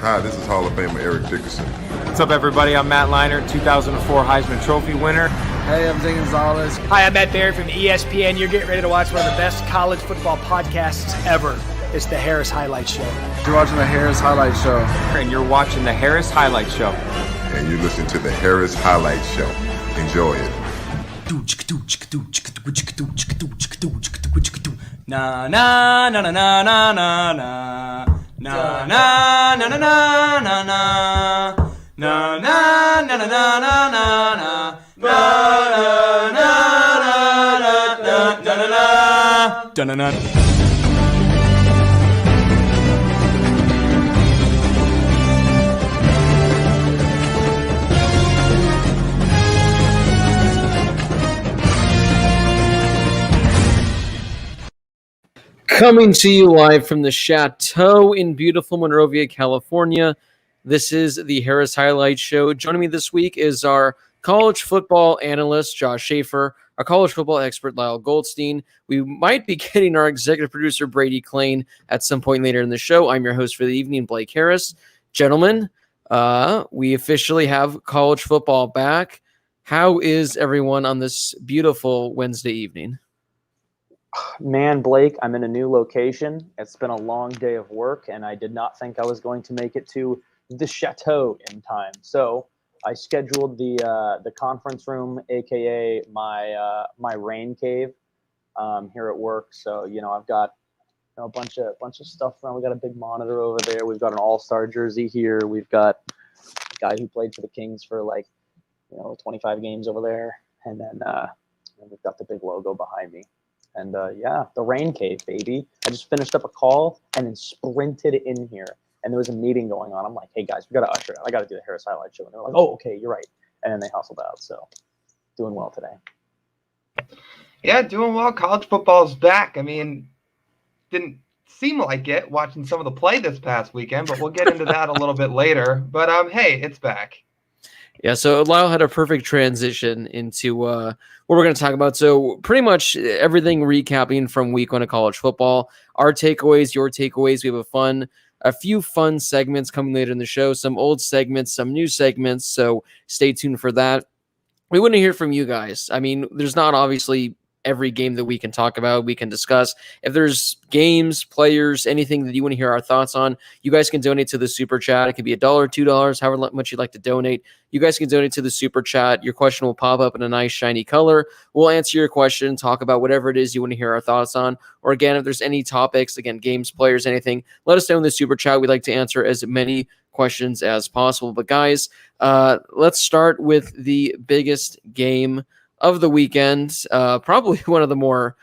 Hi, this is Hall of Famer Eric Dickerson. What's up, everybody? I'm Matt Leinart, 2004 Heisman Trophy winner. Hey, I'm Zane Gonzalez. Hi, I'm Matt Barry from ESPN. You're getting ready to watch one of the best college football podcasts ever. It's the Harris Highlight Show. You're watching the Harris Highlight Show. And you're watching the Harris Highlight Show. And you're listening to the Harris Highlight Show. Enjoy it. Na na na na na na na na. Na na na na na na na. Na na na na na na na na. Na na na na na na na. Coming to you live from the Chateau in beautiful Monrovia, California. This is the Harris Highlight Show. Joining me this week is our college football analyst, Josh Schaefer, our college football expert, Lyle Goldstein. We might be getting our executive producer, Brady Klain, at some point later in the show. I'm your host for the evening, Blake Harris. Gentlemen, we officially have college football back. How is everyone on this beautiful Wednesday evening? Man, Blake, I'm in a new location. It's been a long day of work, and I did not think I was going to make it to the Chateau in time. So I scheduled the conference room, aka my rain cave, here at work. So I've got a bunch of stuff around. We got a big monitor over there. We've got an all-star jersey here. We've got a guy who played for the Kings for 25 games over there, and then we've got the big logo behind me. And the rain cave, baby. I just finished up a call and then sprinted in here. And there was a meeting going on. I'm like, hey, guys, we got to usher it. I got to do the Harris Highlight Show. And they're like, oh, okay, you're right. And then they hustled out. So doing well today. Yeah, doing well. College football's back. I mean, didn't seem like it watching some of the play this past weekend, but we'll get into that a little bit later. But, hey, it's back. Yeah, so Lyle had a perfect transition into what we're going to talk about. So pretty much everything recapping from week one of college football. Our takeaways, your takeaways. We have a few fun segments coming later in the show. Some old segments, some new segments. So stay tuned for that. We want to hear from you guys. I mean, there's not obviously every game that we can talk about, we can discuss. If there's games, players, anything that you want to hear our thoughts on, you guys can donate to the Super Chat. It could be $1, $2, however much you'd like to donate. You guys can donate to the Super Chat. Your question will pop up in a nice, shiny color. We'll answer your question, talk about whatever it is you want to hear our thoughts on. Or again, if there's any topics, again, games, players, anything, let us know in the Super Chat. We'd like to answer as many questions as possible. But guys, let's start with the biggest game of the weekend, probably one of the more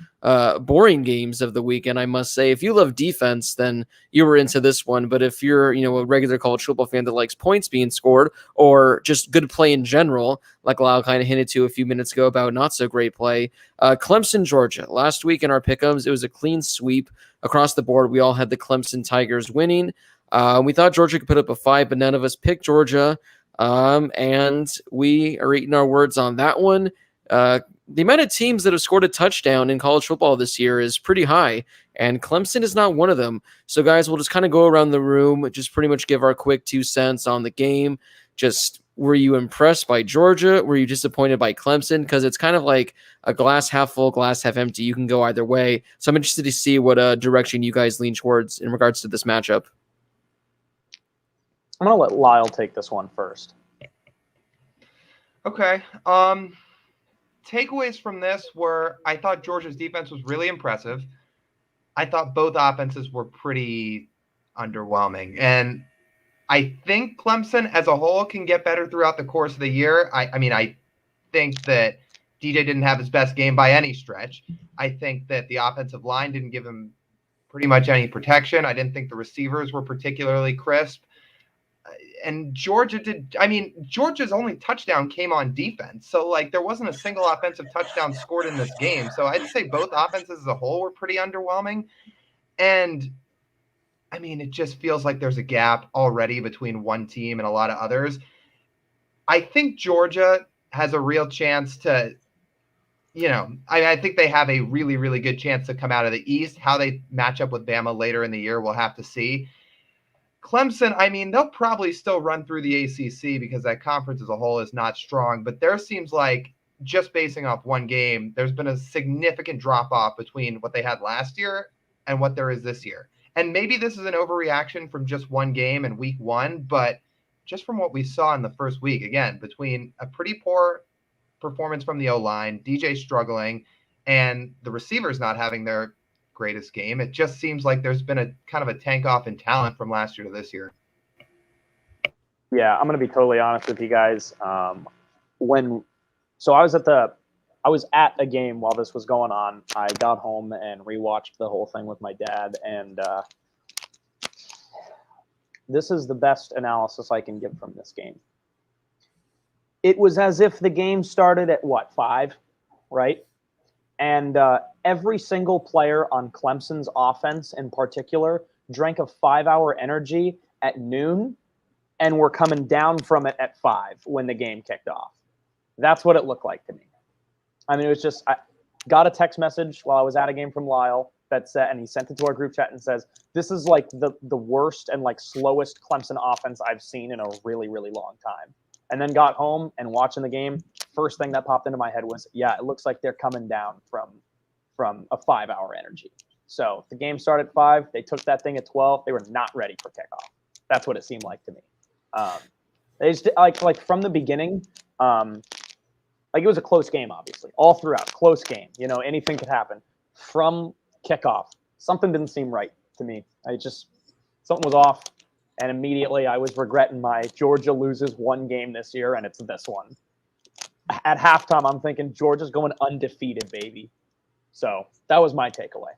boring games of the weekend, I must say. If you love defense, then you were into this one. But if you're, a regular college football fan that likes points being scored or just good play in general, like Lyle kind of hinted to a few minutes ago about not so great play, Clemson, Georgia. Last week in our pick'ems, it was a clean sweep across the board. We all had the Clemson Tigers winning. We thought Georgia could put up a 5, but none of us picked Georgia. And we are eating our words on that one. The amount of teams that have scored a touchdown in college football this year is pretty high, and Clemson is not one of them. So, guys, we'll just kind of go around the room, just pretty much give our quick 2 cents on the game, just Were you impressed by Georgia? Were you disappointed by Clemson? Because it's kind of like a glass half full, glass half empty. You can go either way. So I'm interested to see what direction you guys lean towards in regards to this matchup. I'm going to let Lyle take this one first. Okay. Takeaways from this were I thought Georgia's defense was really impressive. I thought both offenses were pretty underwhelming. And I think Clemson as a whole can get better throughout the course of the year. I think that DJ didn't have his best game by any stretch. I think that the offensive line didn't give him pretty much any protection. I didn't think the receivers were particularly crisp. And Georgia's only touchdown came on defense. So, like, there wasn't a single offensive touchdown scored in this game. So I'd say both offenses as a whole were pretty underwhelming. And, it just feels like there's a gap already between one team and a lot of others. I think Georgia has a real chance to, I think they have a really, really good chance to come out of the East. How they match up with Bama later in the year, we'll have to see. Clemson, they'll probably still run through the ACC because that conference as a whole is not strong. But there seems like, just basing off one game, there's been a significant drop-off between what they had last year and what there is this year. And maybe this is an overreaction from just one game in week one, but just from what we saw in the first week, again, between a pretty poor performance from the O-line, DJ struggling, and the receivers not having their greatest game, it just seems like there's been a kind of a tank off in talent from last year to this year. Yeah, I'm going to be totally honest with you guys. I was at a game while this was going on. I got home and rewatched the whole thing with my dad, and this is the best analysis I can give from this game. It was as if the game started at 5, right? And every single player on Clemson's offense in particular drank a 5-hour energy at noon and were coming down from it at 5 when the game kicked off. That's what it looked like to me. It was just, I got a text message while I was at a game from Lyle that said, and he sent it to our group chat and says, this is like the worst and like slowest Clemson offense I've seen in a really, really long time. And then got home and watching the game, first thing that popped into my head was, yeah, it looks like they're coming down from a 5-hour energy. So the game started at 5. They took that thing at 12. They were not ready for kickoff. That's what it seemed like to me. They just like from the beginning, it was a close game, obviously, all throughout, close game. Anything could happen. From kickoff, something didn't seem right to me. Something was off. And immediately I was regretting my Georgia loses one game this year, and it's this one. At halftime, I'm thinking Georgia's going undefeated, baby. So that was my takeaway.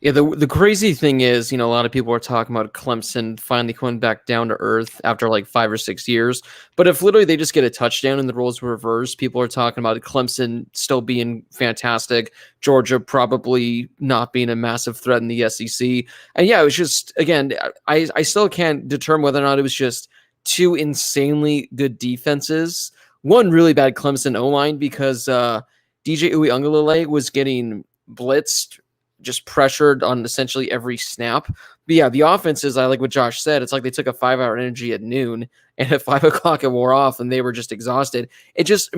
Yeah, the crazy thing is, a lot of people are talking about Clemson finally coming back down to earth after like 5 or 6 years. But if literally they just get a touchdown and the roles were reversed, people are talking about Clemson still being fantastic, Georgia probably not being a massive threat in the SEC. And yeah, it was just, again, I still can't determine whether or not it was just two insanely good defenses. One really bad Clemson O-line because DJ Uiagalelei was getting blitzed, just pressured on essentially every snap. But yeah, the offenses, I like what Josh said. It's like they took a 5-hour energy at noon and at 5 o'clock it wore off and they were just exhausted. It just,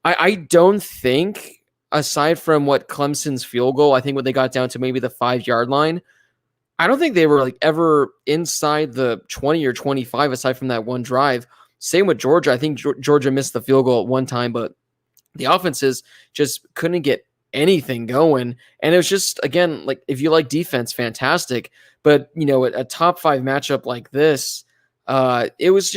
I don't think, aside from what Clemson's field goal, I think when they got down to maybe the 5-yard line, I don't think they were like ever inside the 20 or 25 aside from that one drive. Same with Georgia. I think Georgia missed the field goal at one time, but the offenses just couldn't get anything going. And it was just, again, like if you like defense, fantastic. But, a top 5 matchup like this, it was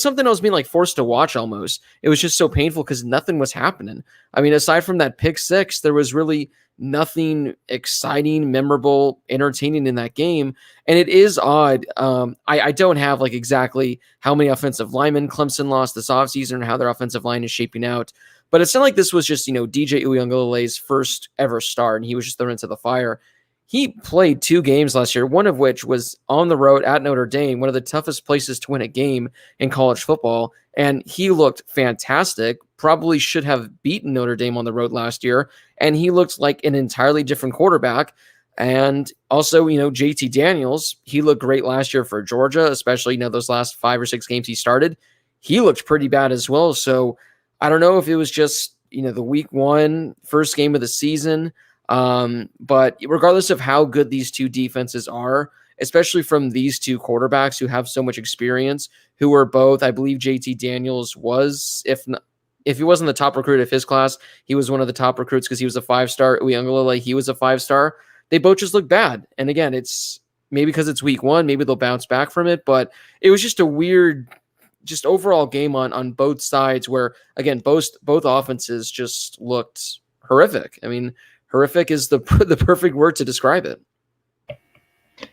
something I was being like forced to watch almost. It was just so painful because nothing was happening. Aside from that pick 6, there was really nothing exciting, memorable, entertaining in that game. And it is odd. I don't have like exactly how many offensive linemen Clemson lost this offseason and how their offensive line is shaping out. But it's not like this was just, DJ Uiagalelei's first ever start and he was just thrown into the fire. He played 2 games last year, one of which was on the road at Notre Dame, one of the toughest places to win a game in college football. And he looked fantastic, probably should have beaten Notre Dame on the road last year. And he looked like an entirely different quarterback. And also, JT Daniels, he looked great last year for Georgia, especially, those last 5 or 6 games he started. He looked pretty bad as well. So I don't know if it was just, the week 1, first game of the season. But regardless of how good these two defenses are, especially from these two quarterbacks who have so much experience, who were both, I believe JT Daniels was, if he wasn't the top recruit of his class, he was one of the top recruits because he was a 5-star. Uyunglele, he was a 5-star. They both just look bad. And again, it's maybe because it's week 1, maybe they'll bounce back from it, but it was just a weird, just overall game on both sides where, again, both offenses just looked horrific. I mean, horrific is the perfect word to describe it.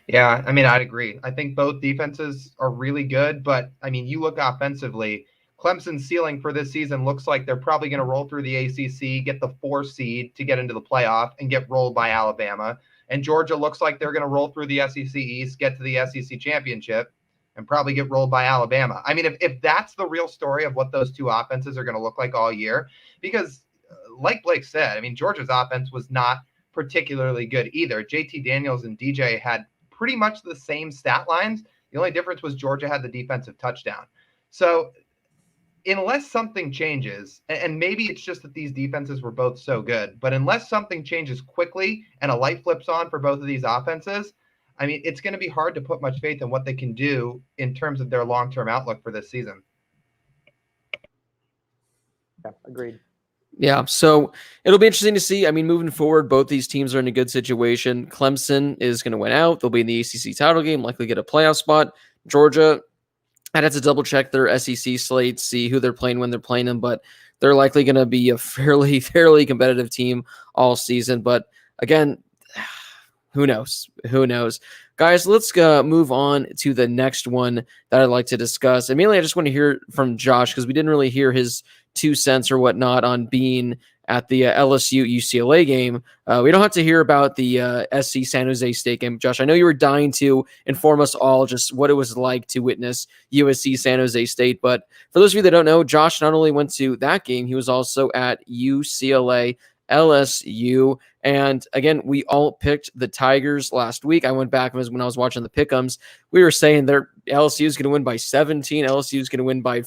Yeah, I mean, I'd agree. I think both defenses are really good, but I mean, you look offensively, Clemson's ceiling for this season looks like they're probably going to roll through the ACC, get the 4 seed to get into the playoff, and get rolled by Alabama. And Georgia looks like they're going to roll through the SEC East, get to the SEC championship, and probably get rolled by Alabama. I mean, if that's the real story of what those two offenses are going to look like all year, because like Blake said, I mean, Georgia's offense was not particularly good either. JT Daniels and DJ had pretty much the same stat lines. The only difference was Georgia had the defensive touchdown. So unless something changes, and maybe it's just that these defenses were both so good, but unless something changes quickly and a light flips on for both of these offenses, I mean, it's going to be hard to put much faith in what they can do in terms of their long-term outlook for this season. Yeah, agreed. Yeah, so it'll be interesting to see. I mean, moving forward, both these teams are in a good situation. Clemson is going to win out. They'll be in the ACC title game, likely get a playoff spot. Georgia, I'd have to double check their SEC slate, see who they're playing when they're playing them, but they're likely going to be a fairly competitive team all season. But again, who knows? Who knows? Guys, let's move on to the next one that I'd like to discuss. And mainly, I just want to hear from Josh because we didn't really hear his 2 cents or whatnot on being at the LSU UCLA game. We don't have to hear about the SC San Jose State game. Josh, I know you were dying to inform us all just what it was like to witness USC San Jose State. But for those of you that don't know, Josh not only went to that game, he was also at UCLA LSU. And again, we all picked the Tigers last week. I went back when I was watching the pick'ems. We were saying LSU is going to win by 17. LSU is going to win by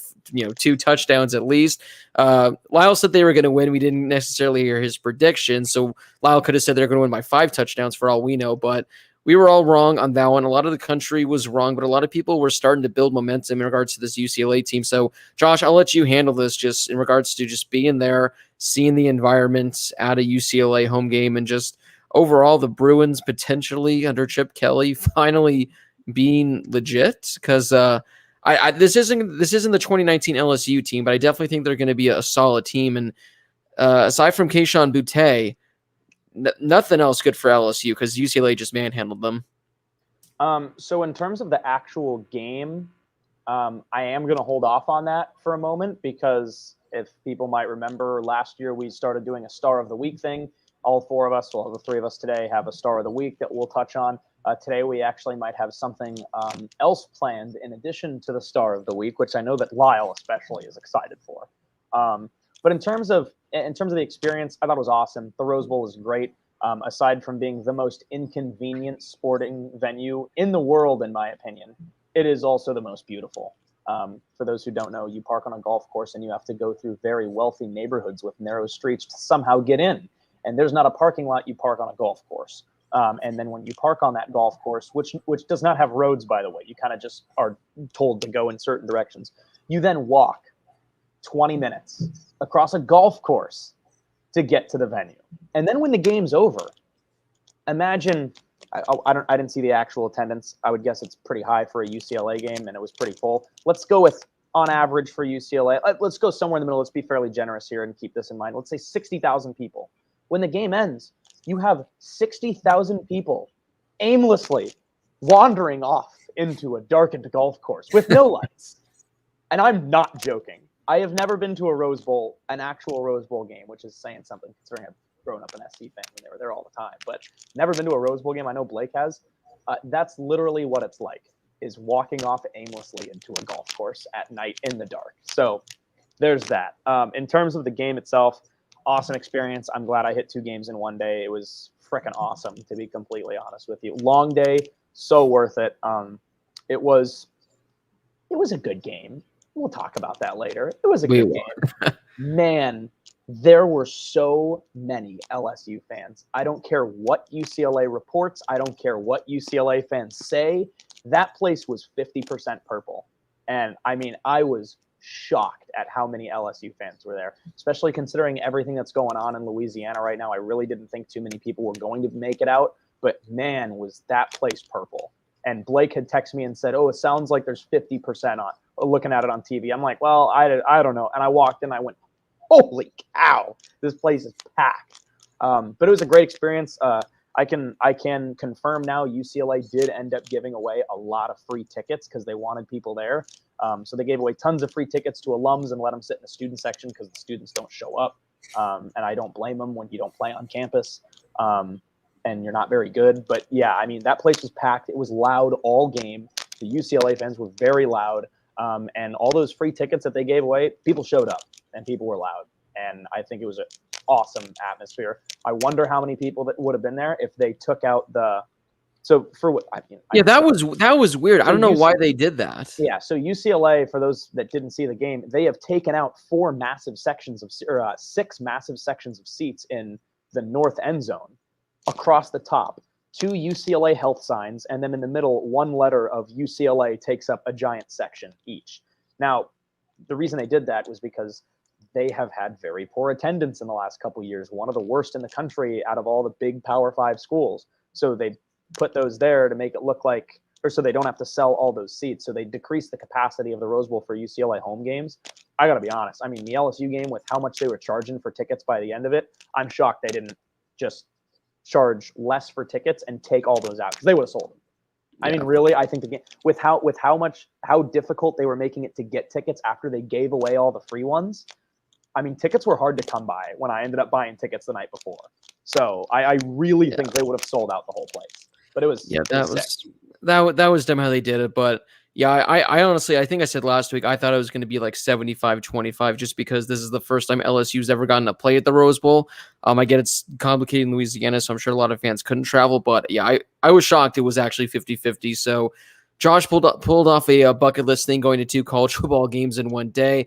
2 touchdowns at least. Lyle said they were going to win. We didn't necessarily hear his prediction, so Lyle could have said they're going to win by 5 touchdowns for all we know. But we were all wrong on that one. A lot of the country was wrong, but a lot of people were starting to build momentum in regards to this UCLA team. So, Josh, I'll let you handle this just in regards to just being there, seeing the environment at a UCLA home game, and just overall the Bruins potentially under Chip Kelly finally being legit. Because this isn't the 2019 LSU team, but I definitely think they're going to be a solid team. And aside from Kayshon Boutte, nothing else good for LSU because UCLA just manhandled them. So in terms of the actual game, I am going to hold off on that for a moment because if people might remember, last year we started doing a Star of the Week thing. All 4 of us, well, the 3 of us today have a Star of the Week that we'll touch on. Today we actually might have something else planned in addition to the Star of the Week, which I know that Lyle especially is excited for. But in terms of the experience, I thought it was awesome. The Rose Bowl was great. Aside from being the most inconvenient sporting venue in the world, in my opinion, it is also the most beautiful. For those who don't know, you park on a golf course and you have to go through very wealthy neighborhoods with narrow streets to somehow get in. And there's not a parking lot, you park on a golf course. And then when you park on that golf course, which does not have roads, by the way, you kind of just are told to go in certain directions. You then walk 20 minutes across a golf course to get to the venue. And then when the game's over, imagine, I didn't see the actual attendance. I would guess it's pretty high for a UCLA game, and it was pretty full. Let's go with, on average for UCLA, let's go somewhere in the middle. Let's be fairly generous here and keep this in mind. Let's say 60,000 people. When the game ends, you have 60,000 people aimlessly wandering off into a darkened golf course with no lights. And I'm not joking. I have never been to a Rose Bowl, an actual Rose Bowl game, which is saying something considering I've grown up an SC fan when they were there all the time, but never been to a Rose Bowl game. I know Blake has. That's literally what it's like, is walking off aimlessly into a golf course at night in the dark. So there's that. In terms of the game itself, awesome experience. I'm glad I hit 2 games in one day. It was freaking awesome, to be completely honest with you. Long day, so worth it. It was a good game. We'll talk about that later. It was a good game. Man, there were so many LSU fans. I don't care what UCLA reports. I don't care what UCLA fans say. That place was 50% purple. And I mean, I was shocked at how many LSU fans were there, especially considering everything that's going on in Louisiana right now. I really didn't think too many people were going to make it out, but man, was that place purple. And Blake had texted me and said, "Oh, it sounds like there's 50% on looking at it on TV." I'm like, "Well, I don't know." And I walked in, I went, "Holy cow, this place is packed." But it was a great experience. I can confirm now UCLA did end up giving away a lot of free tickets because they wanted people there. So they gave away tons of free tickets to alums and let them sit in the student section because the students don't show up. And I don't blame them when you don't play on campus and you're not very good. But yeah, I mean, that place was packed. It was loud all game. The UCLA fans were very loud. And all those free tickets that they gave away, people showed up and people were loud. And I think it was an awesome atmosphere. I wonder how many people that would have been there if they took out the. So for what I mean, that was weird. I don't know why they did that. Yeah, so UCLA, for those that didn't see the game, they have taken out six massive sections of seats in the north end zone across the top. 2 UCLA health signs, and then in the middle, one letter of UCLA takes up a giant section each. Now, the reason they did that was because they have had very poor attendance in the last couple of years, one of the worst in the country out of all the big Power 5 schools. So they put those there to make it look like, or so they don't have to sell all those seats. So they decreased the capacity of the Rose Bowl for UCLA home games. I got to be honest. I mean, the LSU game with how much they were charging for tickets by the end of it, I'm shocked they didn't just charge less for tickets and take all those out because they would have sold them. Yeah. I mean, really, I think the game with how difficult they were making it to get tickets after they gave away all the free ones. I mean, tickets were hard to come by when I ended up buying tickets the night before. So I really think they would have sold out the whole place. But it was that was dumb how they did it. But yeah, I honestly, I think I said last week, I thought it was going to be like 75-25 just because this is the first time LSU's ever gotten to play at the Rose Bowl. I get it's complicated in Louisiana, so I'm sure a lot of fans couldn't travel. But yeah, I was shocked it was actually 50-50. So Josh pulled off a bucket list thing, going to 2 college football games in one day.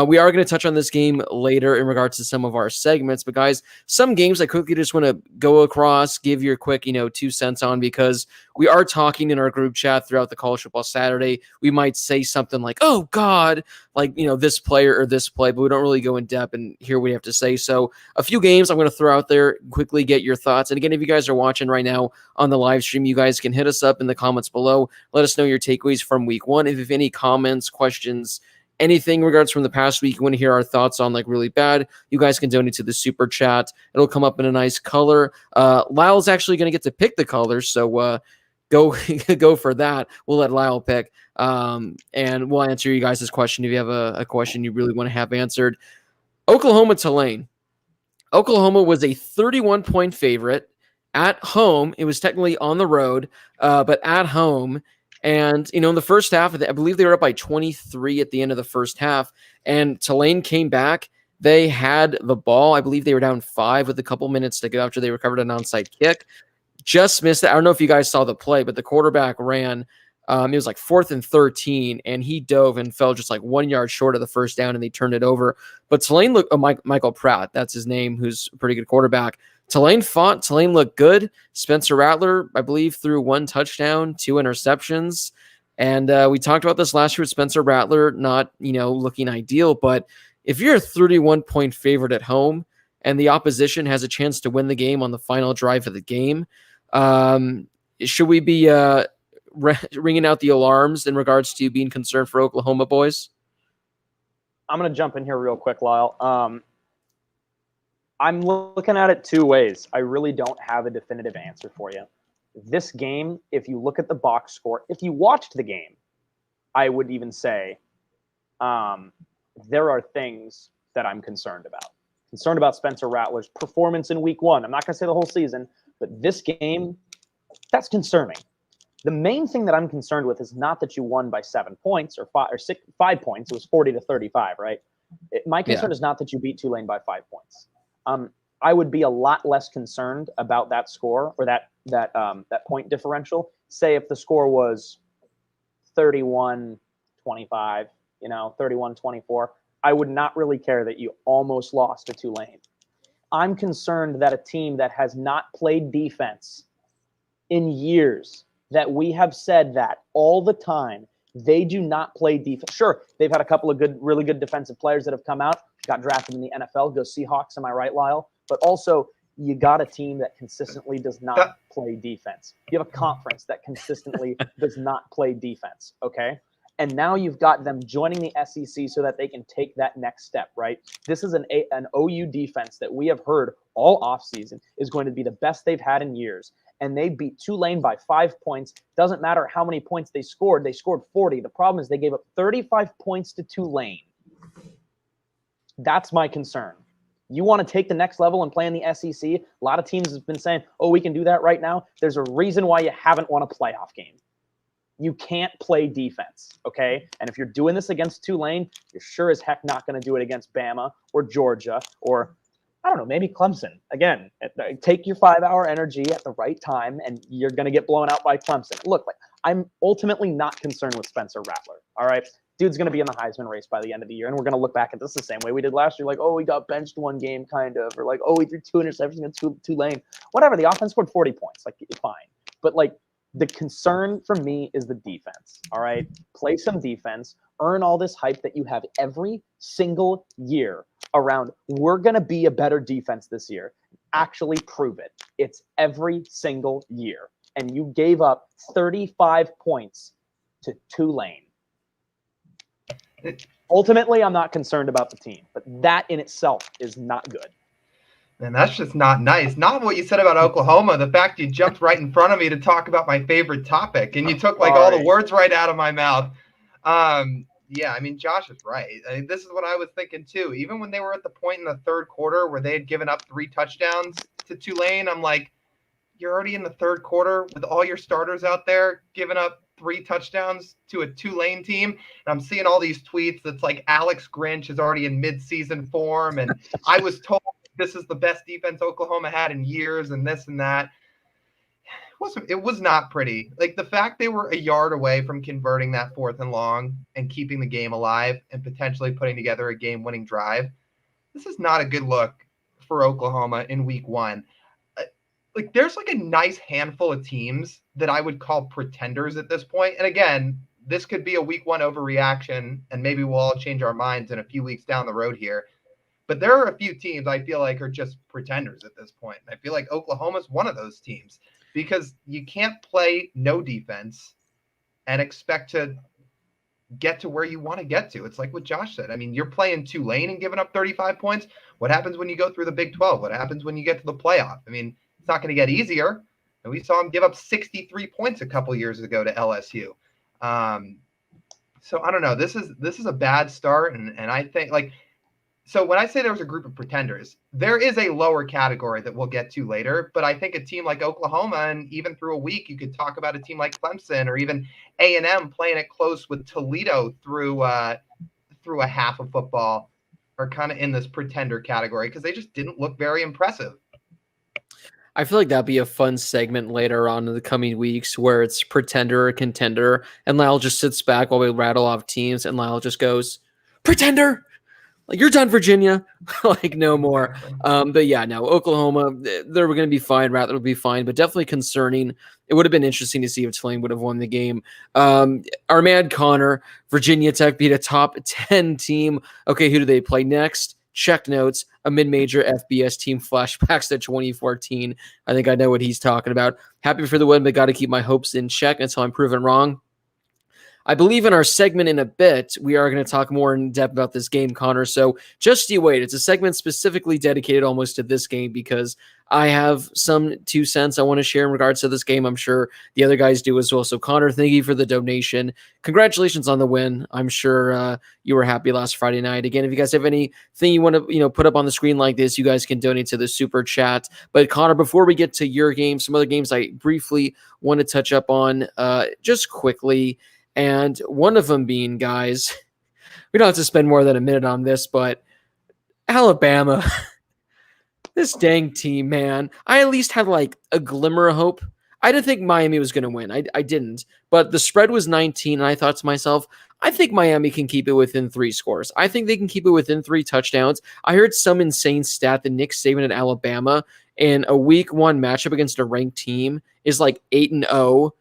We are going to touch on this game later in regards to some of our segments, but guys, some games I quickly just want to go across, give your quick, 2 cents on, because we are talking in our group chat throughout the college football Saturday. We might say something like, "Oh God," like, this player or this play, but we don't really go in depth and hear what we have to say. So a few games I'm going to throw out there, quickly get your thoughts. And again, if you guys are watching right now on the live stream, you guys can hit us up in the comments below. Let us know your takeaways from week 1. If you have any comments, questions, anything in regards from the past week, you want to hear our thoughts on, like, really bad, you guys can donate to the super chat. It'll come up in a nice color. Lyle's actually going to get to pick the colors, so go for that. We'll let Lyle pick, and we'll answer you guys' question if you have a question you really want to have answered. Oklahoma Tulane. Oklahoma was a 31-point favorite at home. It was technically on the road, but at home. And, in the first half, I believe they were up by 23 at the end of the first half, and Tulane came back. They had the ball. I believe they were down 5 with a couple minutes to go after they recovered an onside kick. Just missed it. I don't know if you guys saw the play, but the quarterback ran. It was like 4th and 13, and he dove and fell just like 1 yard short of the first down, and they turned it over. But Tulane looked, Michael Pratt, that's his name, who's a pretty good quarterback. Tulane fought. Tulane looked good. Spencer Rattler, I believe, threw 1 touchdown, 2 interceptions. And we talked about this last year with Spencer Rattler not, looking ideal. But if you're a 31-point favorite at home and the opposition has a chance to win the game on the final drive of the game, should we be ringing out the alarms in regards to being concerned for Oklahoma, boys? I'm going to jump in here real quick, Lyle. I'm looking at it 2 ways. I really don't have a definitive answer for you. This game, if you look at the box score, if you watched the game, I would even say there are things that I'm concerned about. Concerned about Spencer Rattler's performance in week 1. I'm not going to say the whole season, but this game, that's concerning. The main thing that I'm concerned with is not that you won by 7 points or 5 points. It was 40-35, right? My concern is not that you beat Tulane by 5 points. I would be a lot less concerned about that score or that point differential. Say if the score was 31-25, 31-24, I would not really care that you almost lost to Tulane. I'm concerned that a team that has not played defense in years, that we have said that all the time, they do not play defense. Sure, they've had a couple of really good defensive players that have come out, got drafted in the NFL. Go Seahawks, am I right, Lyle? But also, you got a team that consistently does not play defense. You have a conference that consistently does not play defense, okay? And now you've got them joining the SEC so that they can take that next step, right? This is an OU defense that we have heard all offseason is going to be the best they've had in years. And they beat Tulane by 5 points. Doesn't matter how many points they scored. They scored 40. The problem is they gave up 35 points to Tulane. That's my concern. You want to take the next level and play in the SEC? A lot of teams have been saying, oh, we can do that right now. There's a reason why you haven't won a playoff game. You can't play defense, okay? And if you're doing this against Tulane, you're sure as heck not going to do it against Bama or Georgia or, I don't know, maybe Clemson. Again, take your 5-hour energy at the right time, and you're going to get blown out by Clemson. Look, I'm ultimately not concerned with Spencer Rattler, all right? Dude's going to be in the Heisman race by the end of the year, and we're going to look back at this the same way we did last year. Like, oh, we got benched one game, kind of. Or like, oh, we threw 2 interceptions against Tulane. Whatever, the offense scored 40 points. Like, fine. But, like, the concern for me is the defense, all right? Play some defense. Earn all this hype that you have every single year around we're going to be a better defense this year. Actually prove it. It's every single year. And you gave up 35 points to Tulane. Ultimately, I'm not concerned about the team, but that in itself is not good. And that's just not nice. Not what you said about Oklahoma. The fact you jumped right in front of me to talk about my favorite topic, and you took like all the words right out of my mouth. Yeah, I mean, Josh is right. I mean, this is what I was thinking too. Even when they were at the point in the third quarter where they had given up 3 touchdowns to Tulane, I'm like, you're already in the third quarter with all your starters out there giving up 3 touchdowns to a Tulane team. And I'm seeing all these tweets that's like Alex Grinch is already in mid-season form, and I was told this is the best defense Oklahoma had in years and this and that. It was not pretty. Like the fact they were a yard away from converting that 4th and long and keeping the game alive and potentially putting together a game-winning drive. This is not a good look for Oklahoma in week 1. Like there's like a nice handful of teams that I would call pretenders at this point. And again, this could be a week 1 overreaction and maybe we'll all change our minds in a few weeks down the road here. But there are a few teams I feel like are just pretenders at this point. I feel like Oklahoma's one of those teams because you can't play no defense and expect to get to where you want to get to. It's like what Josh said. I mean, you're playing Tulane and giving up 35 points. What happens when you go through the Big 12? What happens when you get to the playoff? I mean, it's not going to get easier. And we saw him give up 63 points a couple years ago to LSU. So I don't know. This is a bad start. And I think like, so when I say there was a group of pretenders, there is a lower category that we'll get to later. But I think a team like Oklahoma, and even through a week, you could talk about a team like Clemson or even A&M playing it close with Toledo through a half of football, are kind of in this pretender category because they just didn't look very impressive. I feel like that'd be a fun segment later on in the coming weeks where it's pretender or contender, and Lyle just sits back while we rattle off teams, and Lyle just goes, pretender! Like, you're done, Virginia. Like, no more. But yeah, no, Oklahoma, they're going to be fine. Rattler will be fine, but definitely concerning. It would have been interesting to see if Tulane would have won the game. Our man Connor, Virginia Tech beat a top 10 team. Okay, who do they play next? Check notes, a mid-major FBS team, flashbacks to 2014. I think I know what he's talking about. Happy for the win, but got to keep my hopes in check until I'm proven wrong. I believe in our segment in a bit, we are going to talk more in depth about this game, Connor. So just you wait. It's a segment specifically dedicated almost to this game because I have some 2 cents I want to share in regards to this game. I'm sure the other guys do as well. So Connor, thank you for the donation. Congratulations on the win. I'm sure you were happy last Friday night. Again, if you guys have anything you want to put up on the screen like this, you guys can donate to the super chat. But Connor, before we get to your game, some other games I briefly want to touch up on just quickly. And one of them being, guys, we don't have to spend more than a minute on this, but Alabama, This dang team, man. I at least had like a glimmer of hope. I didn't think Miami was going to win. I didn't. But the spread was 19, and I thought to myself, I think Miami can keep it within 3 scores. I think they can keep it within 3 touchdowns. I heard some insane stat that Nick Saban at Alabama in a week 1 matchup against a ranked team is like 8-0,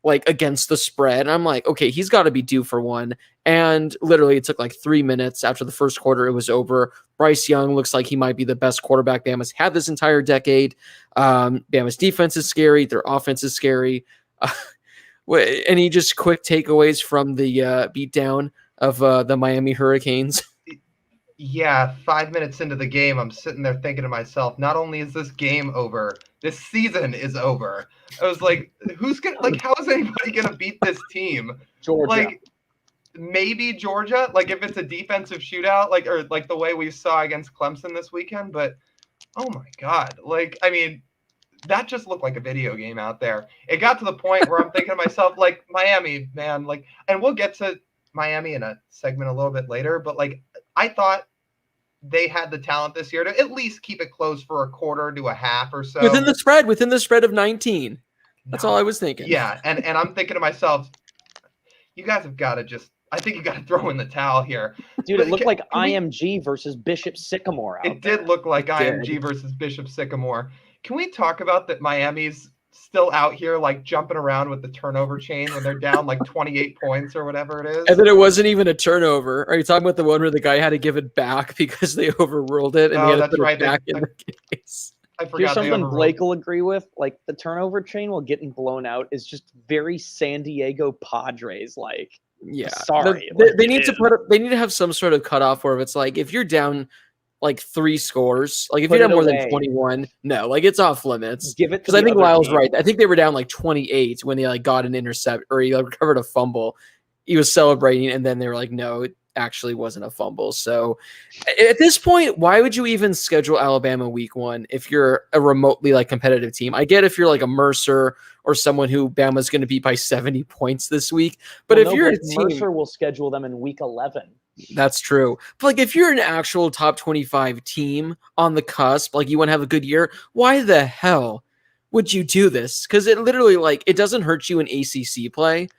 like against the spread. And I'm like, okay, he's got to be due for one. And literally it took like 3 minutes after the first quarter. It was over. Bryce Young looks like he might be the best quarterback Bama's had this entire decade. Bama's defense is scary. Their offense is scary. Any just quick takeaways from the beatdown of the Miami Hurricanes? Yeah, 5 minutes into the game, I'm sitting there thinking to myself, not only is this game over, this season is over. I was like, how is anybody gonna beat this team? Georgia. Like, maybe Georgia, like if it's a defensive shootout, or the way we saw against Clemson this weekend, but oh my God. Like, I mean, that just looked like a video game out there. It got to the point where I'm thinking to myself, like, Miami, man, like, and we'll get to Miami in a segment a little bit later, but like, I thought they had the talent this year to at least keep it close for a quarter to a half or so. Within the spread of 19. That's all I was thinking. Yeah, and I'm thinking to myself, you guys have got to I think you got to throw in the towel here. Dude, it looked like IMG versus Bishop Sycamore out there. Did look like IMG versus Bishop Sycamore. Can we talk about that Miami's still out here like jumping around with the turnover chain when they're down like 28 points or whatever it is? And then it wasn't even a turnover. Are you talking about the one where the guy had to give it back because they overruled it and he had to put it back in the case? I forgot. Here's something Blake will agree with. Like, the turnover chain while getting blown out is just very San Diego Padres like. Yeah. Sorry. They need to have some sort of cutoff where it's like if you're down like 3 scores, like if you're down more than 21, no, like it's off limits. Give it because I think Lyle's right. I think they were down like 28 when they like got an intercept or he recovered a fumble. He was celebrating, and then they were like, no, it actually wasn't a fumble. So at this point, why would you even schedule Alabama week 1 if you're a remotely like competitive team? I get if you're like a Mercer or someone who Bama's going to beat by 70 points this week, but if you're a team, Mercer will schedule them in week 11. That's true. But like if you're an actual top 25 team on the cusp, like you want to have a good year, why the hell would you do this? Because it literally like it doesn't hurt you in ACC play.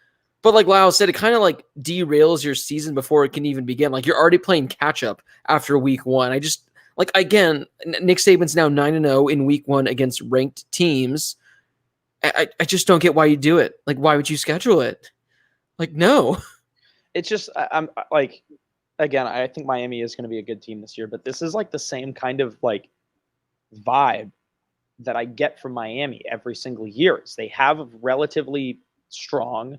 But like Lyle said, it kind of like derails your season before it can even begin. Like you're already playing catch up after week 1. I just like, again, Nick Saban's now 9-0 in week 1 against ranked teams. I just don't get why you do it. Like, why would you schedule it? Like, no. It's just, I'm like, again, I think Miami is going to be a good team this year, but this is like the same kind of like vibe that I get from Miami every single year. Is they have a relatively strong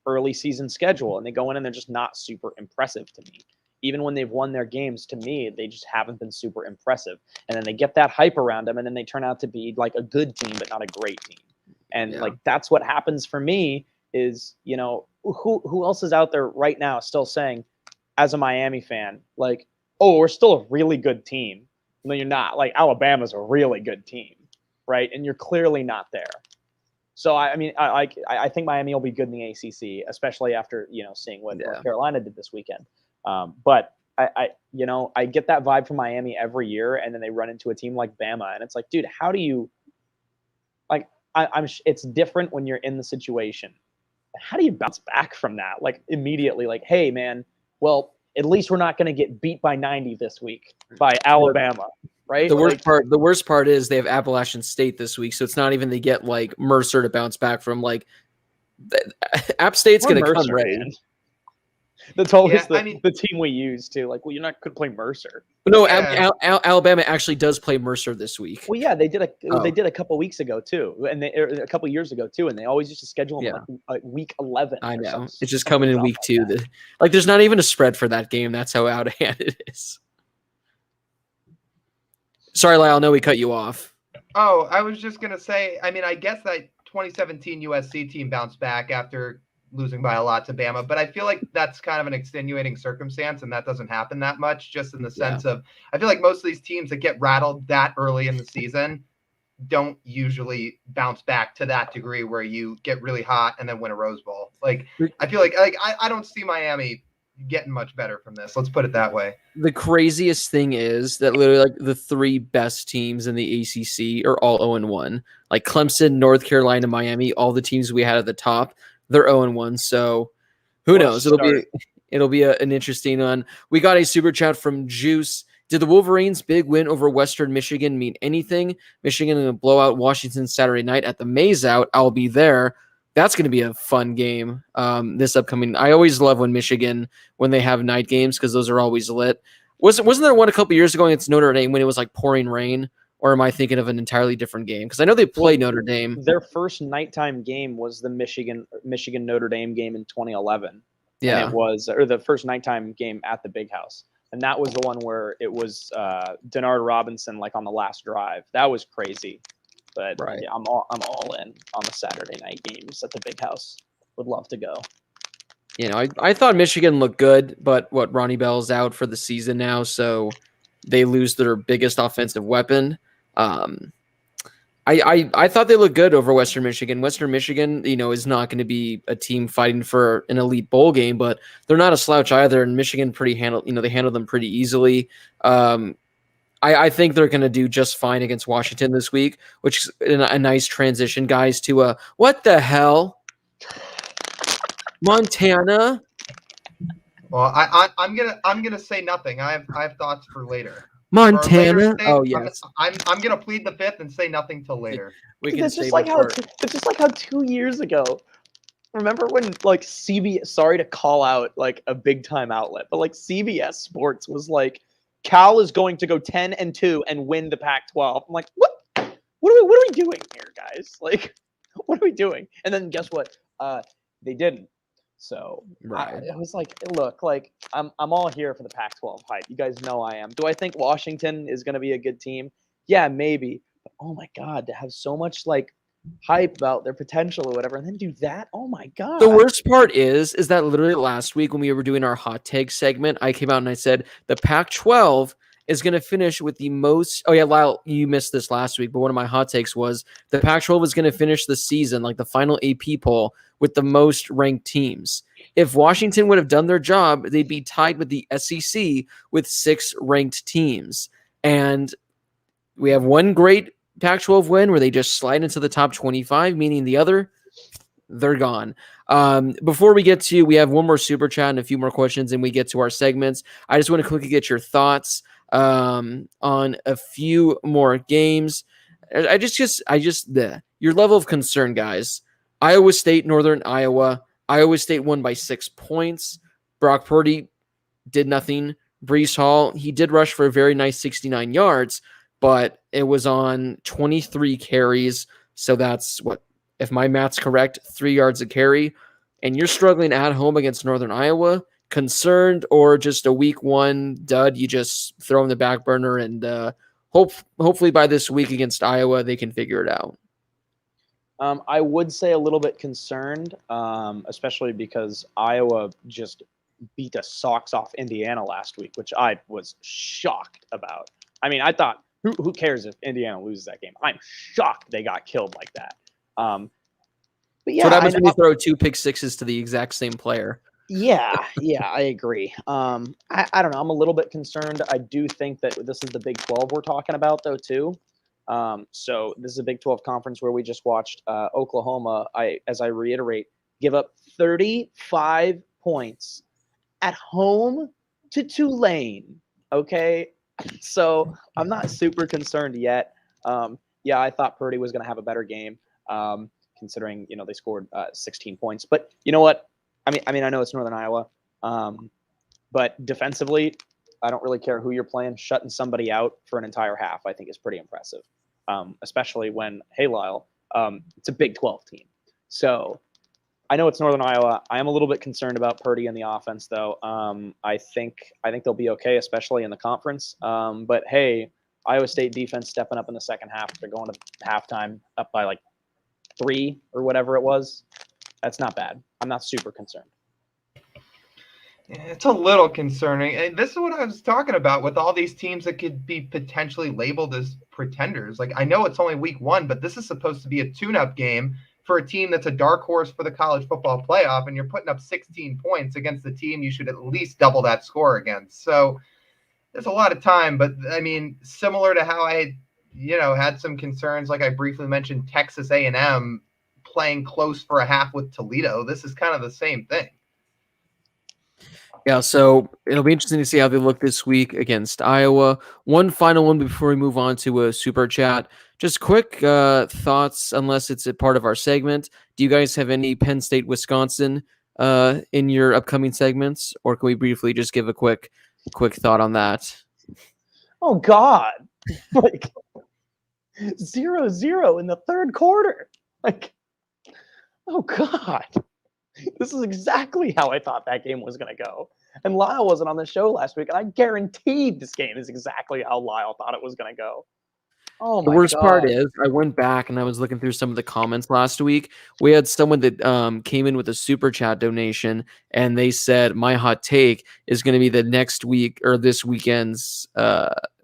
early season schedule, and they go in and they're just not super impressive to me. Even when they've won their games, to me, they just haven't been super impressive. And then they get that hype around them, and then they turn out to be like a good team, but not a great team. And like that's what happens for me. Is, you know, who else is out there right now still saying, as a Miami fan, like, oh, we're still a really good team. No, you're not. Like, Alabama's a really good team, right? And you're clearly not there. So I mean, I think Miami will be good in the ACC, especially after, you know, seeing what North Carolina did this weekend. But I get that vibe from Miami every year, and then they run into a team like Bama, and it's like, dude, how do you like? It's different when you're in the situation. How do you bounce back from that? Like immediately, like, hey man, well, at least we're not going to get beat by 90 this week by Alabama. Right. The worst part is they have Appalachian State this week, so it's not even they get like Mercer to bounce back from. Like App State's going to come ready. Man. That's always the team we use too. Like, well, you're not going to play Mercer. No, Alabama actually does play Mercer this week. Well, yeah, they did a couple weeks ago too, and a couple years ago too, and they always used to schedule them like week 11. I know it's just coming in week 2. Like, there's not even a spread for that game. That's how out of hand it is. Sorry, Lyle. I know we cut you off. Oh, I was just gonna say. I mean, I guess that 2017 USC team bounced back after losing by a lot to Bama, but I feel like that's kind of an extenuating circumstance, and that doesn't happen that much, just in the sense of, I feel like most of these teams that get rattled that early in the season don't usually bounce back to that degree where you get really hot and then win a Rose Bowl. Like, I feel like I don't see Miami getting much better from this. Let's put it that way. The craziest thing is that literally like the three best teams in the ACC are all 0-1. Like Clemson, North Carolina, Miami, all the teams we had at the top, they're 0-1. So who What a knows? start. It'll be an interesting one. We got a super chat from Juice. Did the Wolverines' big win over Western Michigan mean anything? Michigan in a blowout Washington Saturday night at the Maze Out. I'll be there. That's going to be a fun game this upcoming. I always love when Michigan, when they have night games, because those are always lit. Wasn't there one a couple years ago against Notre Dame when it was like pouring rain? Or am I thinking of an entirely different game? Because I know they played Notre Dame. Their first nighttime game was the Michigan Notre Dame game in 2011. Yeah. And it was, or the first nighttime game at the Big House. And that was the one where it was Denard Robinson like on the last drive. That was crazy. But Right. yeah, I'm all in on the Saturday night games at the Big House. Would love to go. You know, I thought Michigan looked good, but Ronnie Bell's out for the season now, so they lose their biggest offensive weapon. I thought they looked good over Western Michigan. Western Michigan, you know, is not going to be a team fighting for an elite bowl game, but they're not a slouch either. And Michigan they handled them pretty easily. I think they're going to do just fine against Washington this week, which is a nice transition, guys, to what the hell? Montana? Well, I'm gonna say nothing. I have thoughts for later. Montana? Stage, Oh, yes. I'm gonna plead the fifth and say nothing till later. We can That's save just like it how for- it's just like how 2 years ago. Remember when like CBS? Sorry to call out like a big time outlet, but like CBS Sports was like, Cal is going to go 10-2 and win the Pac-12. I'm like, what? What are we doing here, guys? Like, what are we doing? And then guess what? They didn't. So Right. I was like, look, like I'm all here for the Pac-12 hype. You guys know I am. Do I think Washington is going to be a good team? Yeah, maybe. But oh my God, to have so much like hype about their potential or whatever, and then do that. Oh my God. The worst part is that literally last week when we were doing our hot take segment, I came out and I said the Pac-12 is going to finish with the most. Oh yeah, Lyle, you missed this last week, but one of my hot takes was the Pac-12 is going to finish the season, like the final AP poll, with the most ranked teams. If Washington would have done their job, they'd be tied with the SEC with 6 ranked teams. And we have one great Pac-12 win where they just slide into the top 25, meaning the other, they're gone. Before we get to, we have one more super chat and a few more questions, and we get to our segments. I just want to quickly get your thoughts on a few more games. Your level of concern, guys. Iowa State, Northern Iowa. Iowa State won by 6 points. Brock Purdy did nothing. Breece Hall, he did rush for a very nice 69 yards, but it was on 23 carries. So that's what, if my math's correct, 3 yards a carry. And you're struggling at home against Northern Iowa. Concerned or just a week 1 dud, you just throw in the back burner and hopefully by this week against Iowa, they can figure it out. I would say a little bit concerned, especially because Iowa just beat the socks off Indiana last week, which I was shocked about. I mean, I thought, who cares if Indiana loses that game? I'm shocked they got killed like that. But yeah, So what happens when you throw 2 pick sixes to the exact same player? Yeah, I agree. I don't know. I'm a little bit concerned. I do think that this is the Big 12 we're talking about, though, too. So this is a Big 12 conference where we just watched Oklahoma, as I reiterate, give up 35 points at home to Tulane. Okay, so I'm not super concerned yet. Yeah, I thought Purdy was going to have a better game, considering they scored 16 points. But you know what? I mean, I know it's Northern Iowa, but defensively, I don't really care who you're playing. Shutting somebody out for an entire half, I think, is pretty impressive. Especially when, hey, Lyle, it's a Big 12 team. So I know it's Northern Iowa. I am a little bit concerned about Purdy and the offense, though. I think they'll be okay, especially in the conference. But hey, Iowa State defense stepping up in the second half. They're going to halftime up by like 3 or whatever it was. That's not bad. I'm not super concerned. It's a little concerning. And this is what I was talking about with all these teams that could be potentially labeled as pretenders. Like, I know it's only week 1, but this is supposed to be a tune-up game for a team that's a dark horse for the college football playoff, and you're putting up 16 points against the team you should at least double that score against. So there's a lot of time, but I mean, similar to how I, had some concerns, like I briefly mentioned Texas A&M playing close for a half with Toledo. This is kind of the same thing. Yeah, so it'll be interesting to see how they look this week against Iowa. One final one before we move on to a super chat. Just quick thoughts, unless it's a part of our segment. Do you guys have any Penn State, Wisconsin in your upcoming segments, or can we briefly just give a quick thought on that? Oh God, like 0-0 in the third quarter. Like, oh God, this is exactly how I thought that game was going to go. And Lyle wasn't on the show last week, and I guaranteed this game is exactly how Lyle thought it was going to go. Oh my God. The worst part is I went back and I was looking through some of the comments last week. We had someone that came in with a super chat donation, and they said my hot take is going to be the next week or this weekend's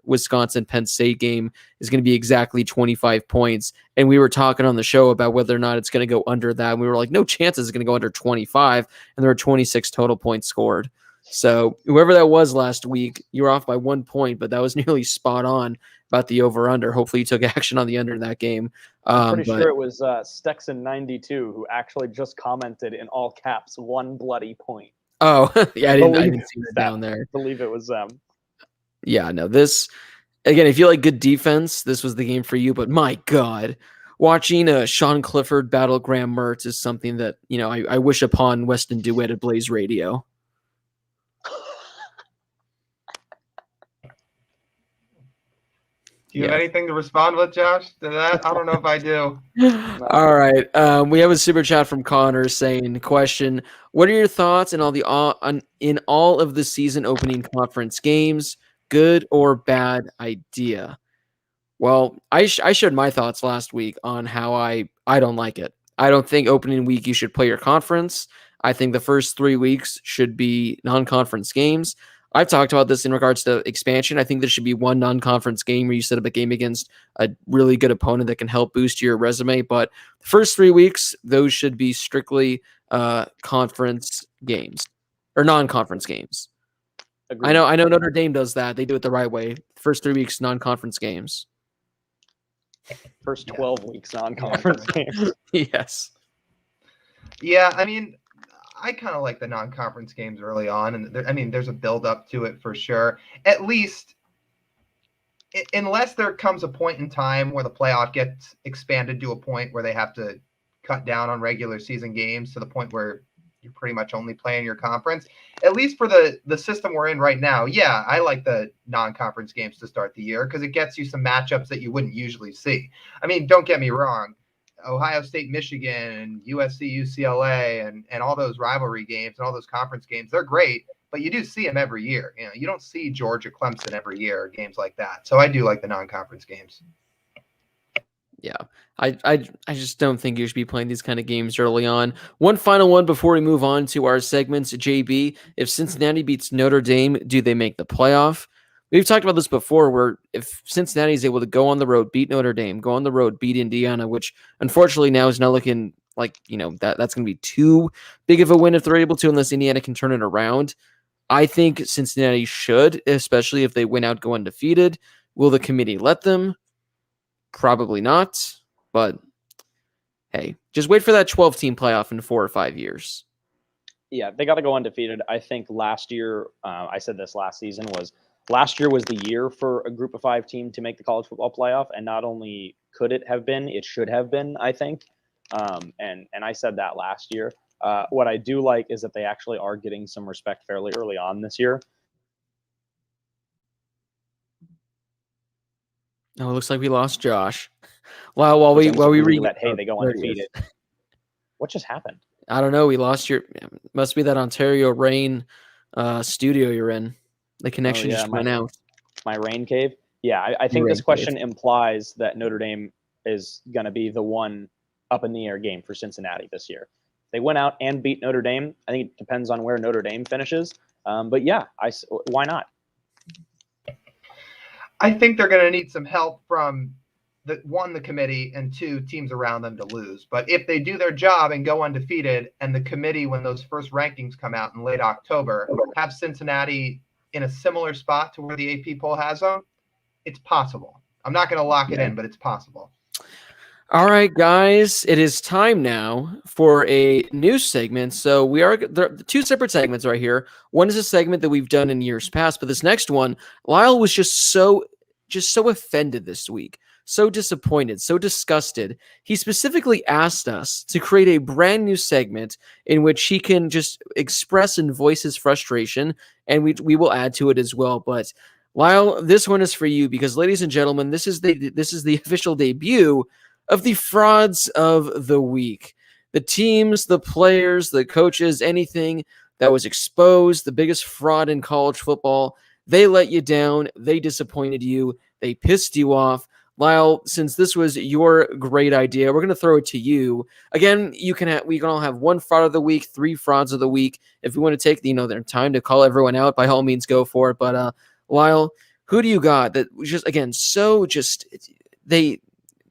Wisconsin Penn State game is going to be exactly 25 points. And we were talking on the show about whether or not it's going to go under that. And we were like, no chances it's going to go under 25. And there were 26 total points scored. So whoever that was last week, you were off by 1 point, but that was nearly spot on about the over-under. Hopefully you took action on the under in that game. I'm pretty sure it was Stexon92 who actually just commented in all caps, 1 bloody point. Oh, yeah, I didn't see that down there. I believe it was them. Yeah, no, this, again, if you like good defense, this was the game for you. But my God, watching Sean Clifford battle Graham Mertz is something that, I wish upon Weston DeWitt at Blaze Radio. Do you have anything to respond with, Josh, to that? I don't know if I do. All right. We have a super chat from Connor saying, question, what are your thoughts in all of the season opening conference games? Good or bad idea? Well, I shared my thoughts last week on how I don't like it. I don't think opening week you should play your conference. I think the first 3 weeks should be non-conference games. I've talked about this in regards to expansion. I think there should be one non-conference game where you set up a game against a really good opponent that can help boost your resume. But the first 3 weeks, those should be strictly conference games or non-conference games. Agreed. I know Notre Dame does that. They do it the right way. First 3 weeks, non-conference games. First 12 weeks, non-conference games. Yes. Yeah, I mean, I kind of like the non-conference games early on, and there's a build-up to it for sure. At least, unless there comes a point in time where the playoff gets expanded to a point where they have to cut down on regular season games to the point where you're pretty much only playing your conference. At least for the system we're in right now, yeah, I like the non-conference games to start the year because it gets you some matchups that you wouldn't usually see. I mean, don't get me wrong. Ohio State, Michigan, and USC, UCLA, and all those rivalry games and all those conference games, they're great, but you do see them every year. You don't see Georgia, Clemson every year, games like that. So I do like the non-conference games. Yeah, I just don't think you should be playing these kind of games early on. One final one before we move on to our segments. JB, if Cincinnati beats Notre Dame, do they make the playoff? We've talked about this before, where if Cincinnati is able to go on the road, beat Notre Dame, go on the road, beat Indiana, which unfortunately now is not looking like, that's going to be too big of a win if they're able to, unless Indiana can turn it around. I think Cincinnati should, especially if they win out, go undefeated. Will the committee let them? Probably not. But hey, just wait for that 12-team playoff in 4 or 5 years. Yeah, they got to go undefeated. I think last year, I said this last season, last year was the year for a group of 5 team to make the college football playoff. And not only could it have been, it should have been, I think. And I said that last year. What I do like is that they actually are getting some respect fairly early on this year. Oh, it looks like we lost Josh. Well, while we read that, hey, they go undefeated. What just happened? I don't know. We lost must be that Ontario rain studio you're in. The connection just went out. My rain cave? Yeah, I think this question implies that Notre Dame is going to be the one up in the air game for Cincinnati this year. They went out and beat Notre Dame. I think it depends on where Notre Dame finishes. But yeah, why not? I think they're going to need some help from the committee, and two, teams around them to lose. But if they do their job and go undefeated, and the committee, when those first rankings come out in late October, have Cincinnati in a similar spot to where the AP poll has them, it's possible. I'm not going to lock it in, but it's possible. All right, guys, it is time now for a new segment. So there are two separate segments right here. One is a segment that we've done in years past, but this next one, Lyle was just so offended this week, so disappointed, so disgusted. He specifically asked us to create a brand new segment in which he can just express and voice his frustration, and we will add to it as well. But Lyle, this one is for you because, ladies and gentlemen, this is the official debut of the frauds of the week. The teams, the players, the coaches, anything that was exposed, the biggest fraud in college football, they let you down, they disappointed you, they pissed you off. Lyle, since this was your great idea, we're going to throw it to you. Again, we can all have one fraud of the week, 3 frauds of the week. If we want to take their time to call everyone out, by all means, go for it. But Lyle, who do you got that was just, again,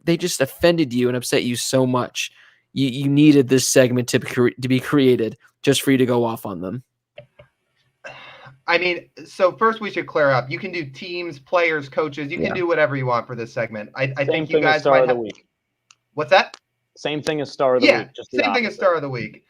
they just offended you and upset you so much? You needed this segment to be created just for you to go off on them. I mean, so first we should clear up. You can do teams, players, coaches. You can do whatever you want for this segment. I think you guys might have the week. What's that? Same thing as star of the week. Just same thing as star of the week.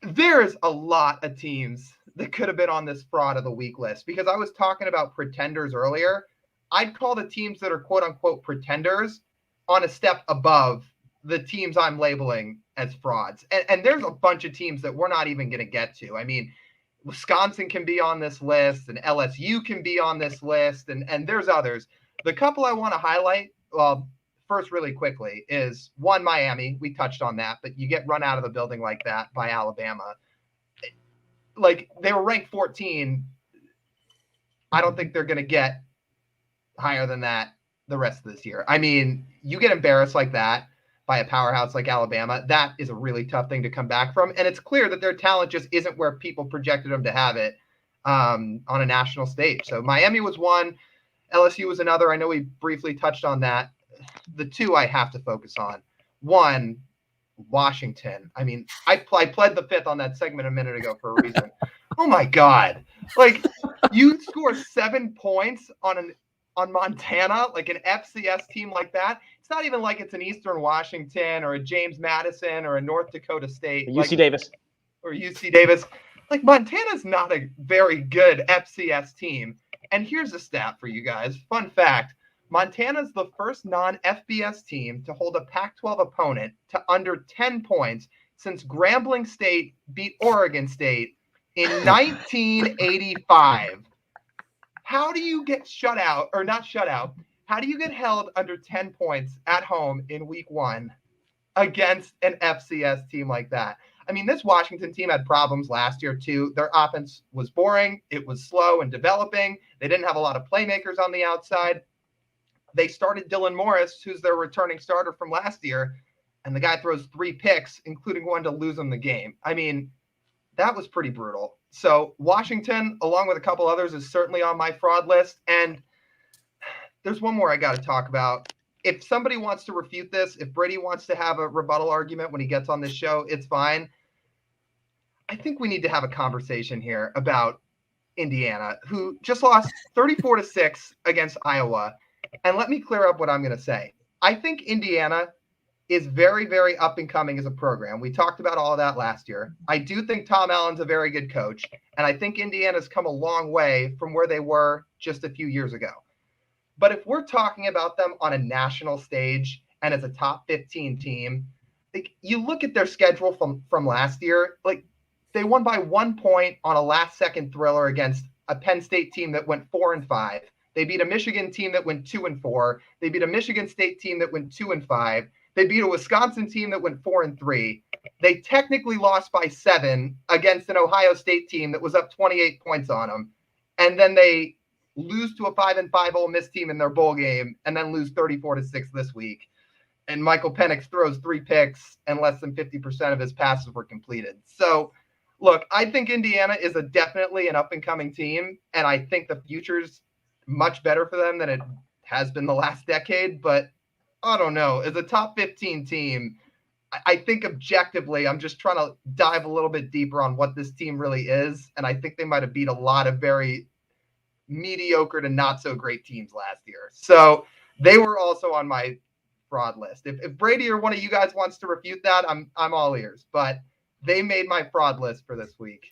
There's a lot of teams that could have been on this fraud of the week list, because I was talking about pretenders earlier. I'd call the teams that are quote unquote pretenders on a step above the teams I'm labeling as frauds. And there's a bunch of teams that we're not even going to get to. I mean, Wisconsin can be on this list, and LSU can be on this list, and there's others. The couple I want to highlight, well, first really quickly, is one, Miami. We touched on that, but you get run out of the building like that by Alabama. Like, they were ranked 14. I don't think they're going to get higher than that the rest of this year. I mean, you get embarrassed like that by a powerhouse like Alabama, that is a really tough thing to come back from. And it's clear that their talent just isn't where people projected them to have it on a national stage. So Miami was one, LSU was another. I know we briefly touched on that. The two I have to focus on. One, Washington. I mean, I pled the fifth on that segment a minute ago for a reason. Oh my God. Like, you score 7 points on Montana, like an FCS team like that. It's not even like it's an Eastern Washington or a James Madison or a North Dakota State. UC Davis. Or UC Davis. Like, Montana's not a very good FCS team. And here's a stat for you guys. Fun fact. Montana's the first non-FBS team to hold a Pac-12 opponent to under 10 points since Grambling State beat Oregon State in 1985. How do you get shut out, or not shut out? How do you get held under 10 points at home in week 1 against an FCS team like that? I mean, this Washington team had problems last year too. Their offense was boring. It was slow and developing. They didn't have a lot of playmakers on the outside. They started Dylan Morris, who's their returning starter from last year, and the guy throws 3 picks, including one to lose them the game. I mean, that was pretty brutal. So Washington, along with a couple others, is certainly on my fraud list. And there's one more I got to talk about. If somebody wants to refute this, if Brady wants to have a rebuttal argument when he gets on this show, it's fine. I think we need to have a conversation here about Indiana, who just lost 34-6 against Iowa. And let me clear up what I'm going to say. I think Indiana is very, very up and coming as a program. We talked about all of that last year. I do think Tom Allen's a very good coach, and I think Indiana's come a long way from where they were just a few years ago. But if we're talking about them on a national stage and as a top 15 team, like, you look at their schedule from last year, like, they won by 1 point on a last-second thriller against a Penn State team that went 4-5. They beat a Michigan team that went 2-4. They beat a Michigan State team that went 2-5. They beat a Wisconsin team that went 4-3. They technically lost by 7 against an Ohio State team that was up 28 points on them. And then they lose to a 5-5 Ole Miss team in their bowl game and then lose 34-6 this week. And Michael Penix throws 3 picks and less than 50% of his passes were completed. So, look, I think Indiana is definitely an up-and-coming team, and I think the future's much better for them than it has been the last decade. But I don't know, as a top 15 team, I think objectively, I'm just trying to dive a little bit deeper on what this team really is. And I think they might have beat a lot of very mediocre to not so great teams last year. So they were also on my fraud list. If Brady or one of you guys wants to refute that, I'm all ears. But they made my fraud list for this week.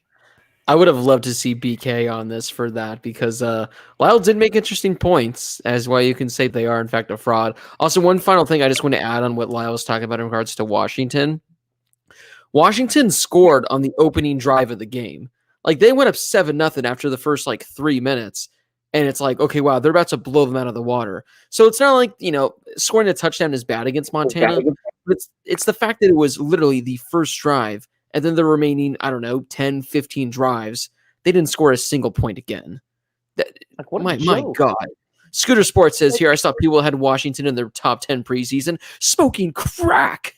I would have loved to see BK on this for that because Lyle did make interesting points as why you can say they are in fact a fraud. Also, one final thing I just want to add on what Lyle was talking about in regards to Washington. Washington scored on the opening drive of the game. Like they went up 7-0 after the first 3 minutes. And it's like, okay, wow, they're about to blow them out of the water. So it's not like, scoring a touchdown is bad against Montana. But it's the fact that it was literally the first drive. And then the remaining, 10, 15 drives, they didn't score a single point again. My God. Scooter Sports says here, I saw people had Washington in their top 10 preseason smoking crack.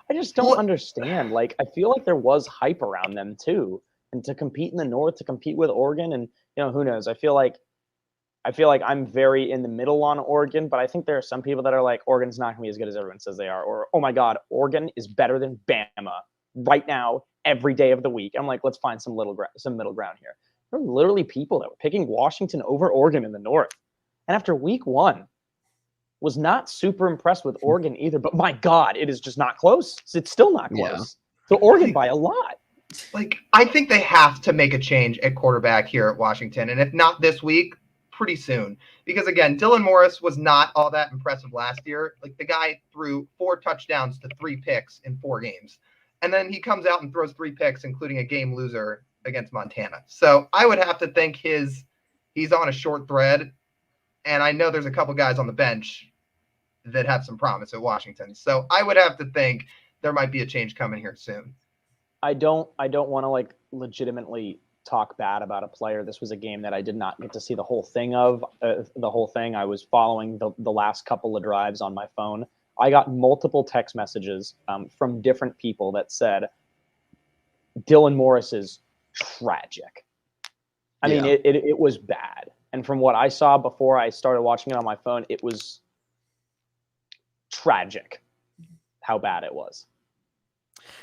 I just don't understand. I feel like there was hype around them too. And to compete in the North, to compete with Oregon, and who knows? I feel like I'm very in the middle on Oregon, but I think there are some people that are like, Oregon's not gonna be as good as everyone says they are, or oh my God, Oregon is better than Bama right now, every day of the week. I'm like, let's find some middle ground here. There were literally people that were picking Washington over Oregon in the North, and after week 1, was not super impressed with Oregon either. But my God, it is just not close. It's still not close. Yeah. So Oregon by a lot. I think they have to make a change at quarterback here at Washington. And if not this week, pretty soon. Because, again, Dylan Morris was not all that impressive last year. The guy threw 4 touchdowns to 3 picks in 4 games. And then he comes out and throws 3 picks, including a game loser against Montana. So I would have to think he's on a short thread. And I know there's a couple guys on the bench that have some promise at Washington. So I would have to think there might be a change coming here soon. I don't want to legitimately talk bad about a player. This was a game that I did not get to see the whole thing of. I was following the last couple of drives on my phone. I got multiple text messages from different people that said Dylan Morris is tragic. I mean, it was bad. And from what I saw before I started watching it on my phone, it was tragic how bad it was.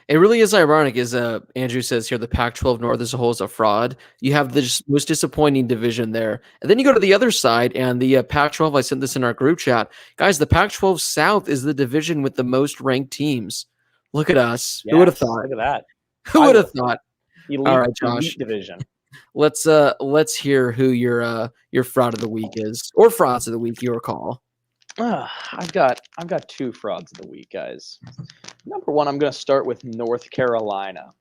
It really is ironic, as Andrew says here, the Pac-12 North as a whole is a fraud. You have the most disappointing division there. And then you go to the other side, and the Pac-12, I sent this in our group chat. Guys, the Pac-12 South is the division with the most ranked teams. Look at us. Yes, who would have thought? Look at that. Who would have thought? All right, Josh. Division. Let's hear who your fraud of the week is, or frauds of the week, your call. I've got 2 frauds of the week, guys. Number 1, I'm going to start with North Carolina.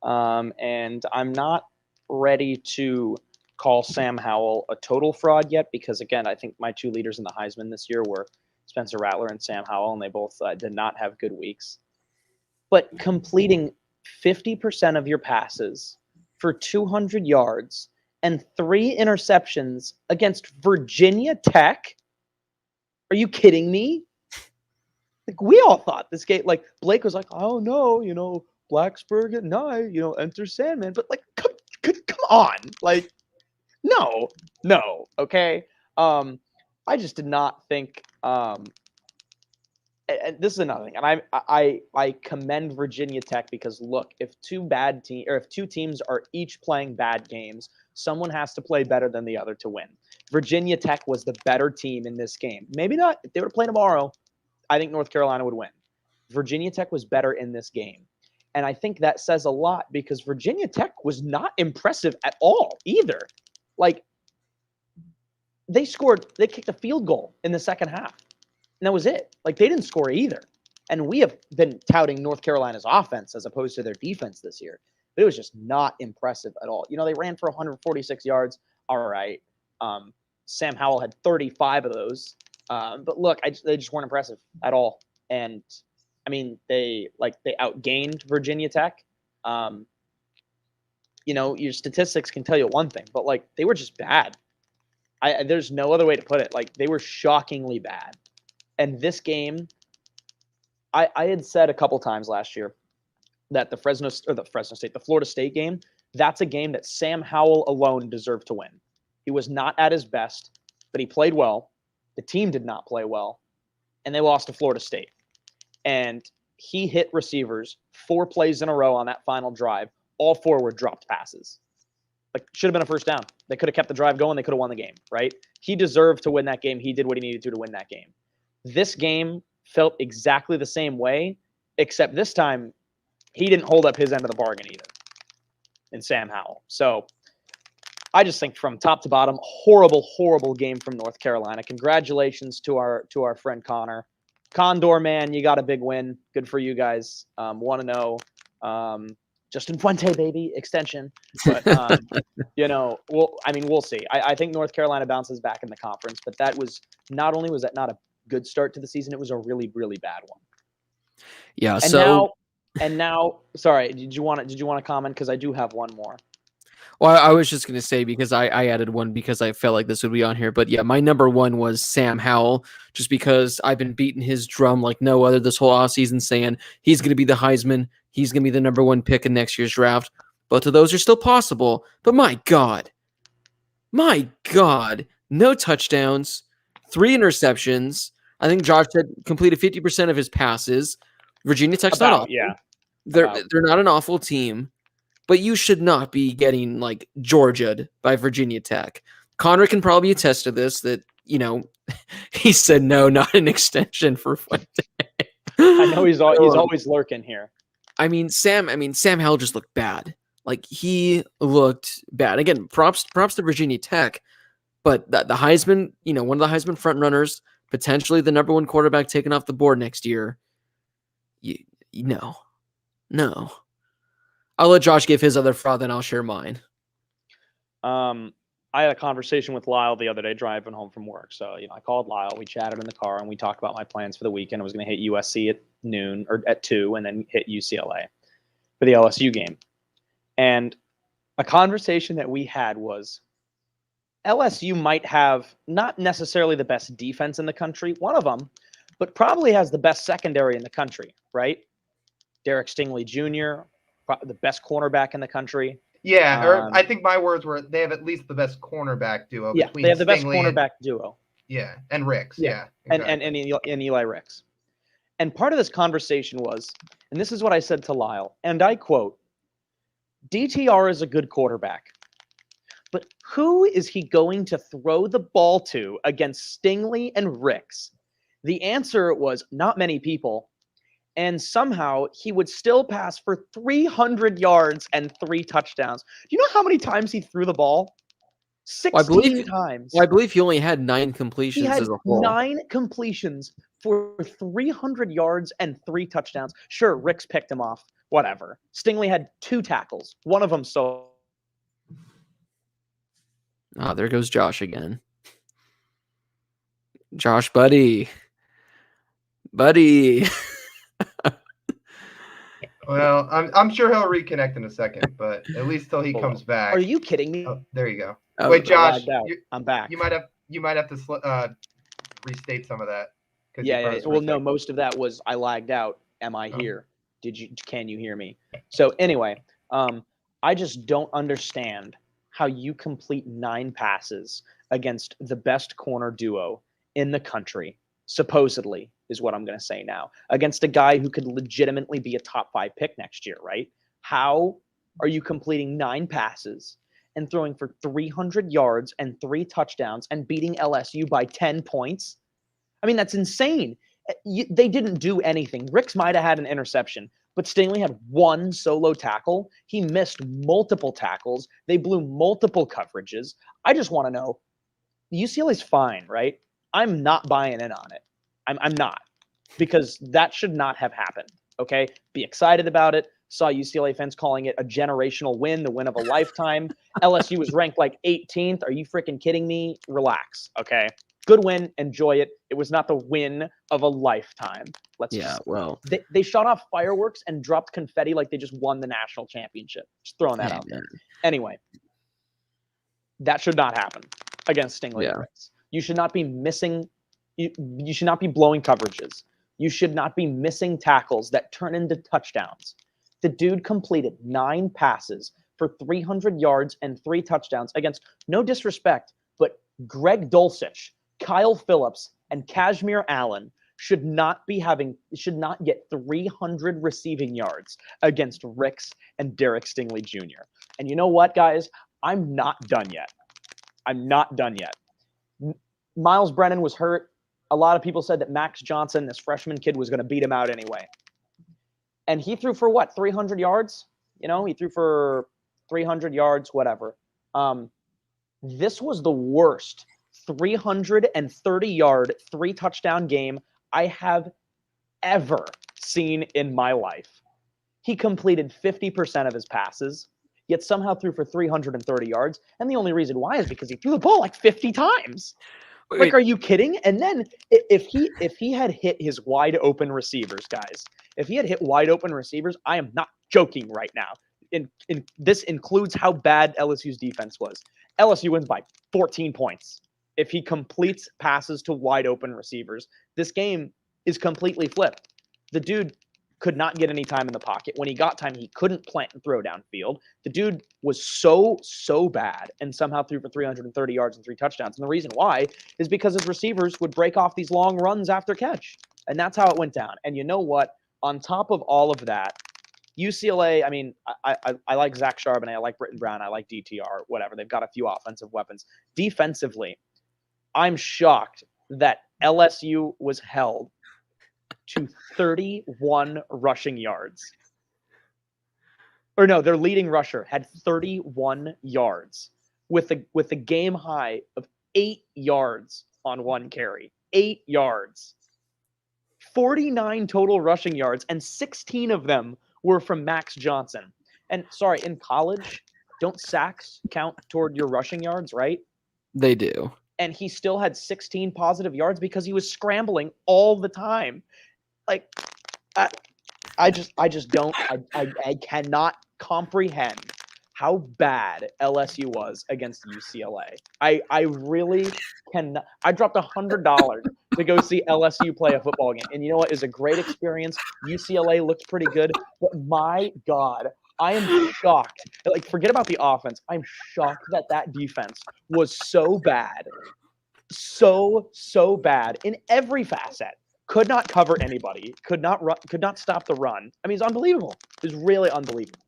And I'm not ready to call Sam Howell a total fraud yet because, again, I think my 2 leaders in the Heisman this year were Spencer Rattler and Sam Howell, and they both did not have good weeks. But completing 50% of your passes for 200 yards and 3 interceptions against Virginia Tech? Are you kidding me? We all thought this game, Blake was like, oh no, Blacksburg at night, enter Sandman. But come on. No. Okay. I just did not think, and this is another thing. And I commend Virginia Tech because look, if 2 teams are each playing bad games, someone has to play better than the other to win. Virginia Tech was the better team in this game. Maybe not. If they were playing tomorrow, I think North Carolina would win. Virginia Tech was better in this game. And I think that says a lot because Virginia Tech was not impressive at all either. They kicked a field goal in the second half. And that was it. They didn't score either. And we have been touting North Carolina's offense as opposed to their defense this year. But it was just not impressive at all. They ran for 146 yards. All right. Sam Howell had 35 of those. But look, they just weren't impressive at all. And I mean, they outgained Virginia Tech. Your statistics can tell you one thing, but they were just bad. There's no other way to put it. They were shockingly bad. And this game, I had said a couple times last year that the Florida State game, that's a game that Sam Howell alone deserved to win. He was not at his best, but he played well. The team did not play well. and they lost to Florida State. And he hit receivers 4 plays in a row on that final drive. All 4 were dropped passes. Like, should have been a first down. They could have kept the drive going. They could have won the game, right? He deserved to win that game. He did what he needed to win that game. This game felt exactly the same way, except this time he didn't hold up his end of the bargain either in Sam Howell. So I just think from top to bottom, horrible game from North Carolina. Congratulations to our friend Connor. Condor, man, you got a big win. Good for you guys. 1-0. Justin Fuente, baby, extension. But, we'll see. I think North Carolina bounces back in the conference, but that was not only was that not a good start to the season, it was a really, really bad one. Yeah. And now, sorry, did you want to comment? Because I do have one more. Well, I was just going to say, because I added one because I felt like this would be on here. But yeah, my number one was Sam Howell, just because I've been beating his drum like no other this whole offseason, saying he's going to be the Heisman. He's going to be the number 1 pick in next year's draft. Both of those are still possible. But my God, no touchdowns, 3 interceptions. I think Josh said completed 50% of his passes. Virginia Tech's not awful. Yeah. They're not an awful team. But you should not be getting like Georgia'd by Virginia Tech. Connor can probably attest to this, that, he said no, not an extension for Fuente. I know he's always lurking here. Sam Howell just looked bad. Like, he looked bad. Again, props to Virginia Tech, but the Heisman, one of the Heisman front runners, potentially the number 1 quarterback taken off the board next year. No. I'll let Josh give his other fraud, then I'll share mine. I had a conversation with Lyle the other day driving home from work. So, I called Lyle, we chatted in the car, and we talked about my plans for the weekend. I was going to hit USC at noon or at 2 and then hit UCLA for the LSU game. And a conversation that we had was LSU might have not necessarily the best defense in the country, one of them, but probably has the best secondary in the country, right? Derek Stingley Jr., the best cornerback in the country. Yeah, or I think my words were they have at least the best cornerback duo. Yeah, between they have the best Stingley cornerback duo. Yeah, and Ricks. Yeah, exactly. and Eli Ricks. And part of this conversation was, and this is what I said to Lyle, and I quote, DTR is a good quarterback, but who is he going to throw the ball to against Stingley and Ricks? The answer was not many people. And somehow he would still pass for 300 yards and 3 touchdowns. Do you know how many times he threw the ball? 16 times. Well, I believe he only had 9 completions as a whole. 9 completions for 300 yards and 3 touchdowns. Sure, Ricks picked him off. Whatever. Stingley had 2 tackles. One of them so. Oh, there goes Josh again. Josh, buddy. Well, I'm sure he'll reconnect in a second, but at least till he comes back. Are you kidding me? Oh, there you go. Oh, wait, Josh, I'm back. You might have to restate some of that. Yeah. Well, no, most of that was I lagged out. Am I here? Can you hear me? So anyway, I just don't understand how you complete 9 passes against the best corner duo in the country, supposedly, is what I'm going to say now, against a guy who could legitimately be a top 5 pick next year, right? How are you completing 9 passes and throwing for 300 yards and 3 touchdowns and beating LSU by 10 points? I mean, that's insane. They didn't do anything. Ricks might have had an interception, but Stingley had 1 solo tackle. He missed multiple tackles. They blew multiple coverages. I just want to know, UCLA's fine, right? I'm not buying in on it. I'm not, because that should not have happened. Okay, be excited about it. Saw UCLA fans calling it a generational win, the win of a lifetime. LSU was ranked like 18th. Are you freaking kidding me? Relax. Okay, good win. Enjoy it. It was not the win of a lifetime. They shot off fireworks and dropped confetti like they just won the national championship. Just throwing that out there. Anyway, that should not happen against Stingley and Ricks. You should not be missing. You should not be blowing coverages. You should not be missing tackles that turn into touchdowns. The dude completed 9 passes for 300 yards and 3 touchdowns against, no disrespect, but Greg Dulcich, Kyle Phillips, and Kashmir Allen, should not get 300 receiving yards against Ricks and Derek Stingley Jr. And you know what, guys? I'm not done yet. Miles Brennan was hurt. A lot of people said that Max Johnson, this freshman kid, was going to beat him out anyway. And he threw for what, 300 yards? He threw for 300 yards, whatever. This was the worst 330-yard, 3-touchdown game I have ever seen in my life. He completed 50% of his passes, yet somehow threw for 330 yards. And the only reason why is because he threw the ball like 50 times. Wait. Like, are you kidding? And then if he had hit his wide open receivers, guys, if he had hit wide open receivers, I am not joking right now. This includes how bad LSU's defense was. LSU wins by 14 points. If he completes passes to wide open receivers, this game is completely flipped. The dude could not get any time in the pocket. When he got time, he couldn't plant and throw downfield. The dude was so bad and somehow threw for 330 yards and 3 touchdowns. And the reason why is because his receivers would break off these long runs after catch. And that's how it went down. And you know what? On top of all of that, UCLA, I mean, I like Zach Charbonnet, I like Britton Brown, I like DTR, whatever. They've got a few offensive weapons. Defensively, I'm shocked that LSU was held to 31 rushing yards. Or no, their leading rusher had 31 yards with a game high of 8 yards on one carry. 8 yards. 49 total rushing yards, and 16 of them were from Max Johnson. And sorry, in college, don't sacks count toward your rushing yards, right? They do. And he still had 16 positive yards because he was scrambling all the time. Like, I cannot comprehend how bad LSU was against UCLA. I really cannot. I dropped $100 to go see LSU play a football game. And you know what? It was a great experience. UCLA looked pretty good. But my God, I am shocked. Like, forget about the offense. I'm shocked that defense was so bad. So bad in every facet. Could not cover anybody. Could not stop the run. I mean, it's unbelievable. It's really unbelievable.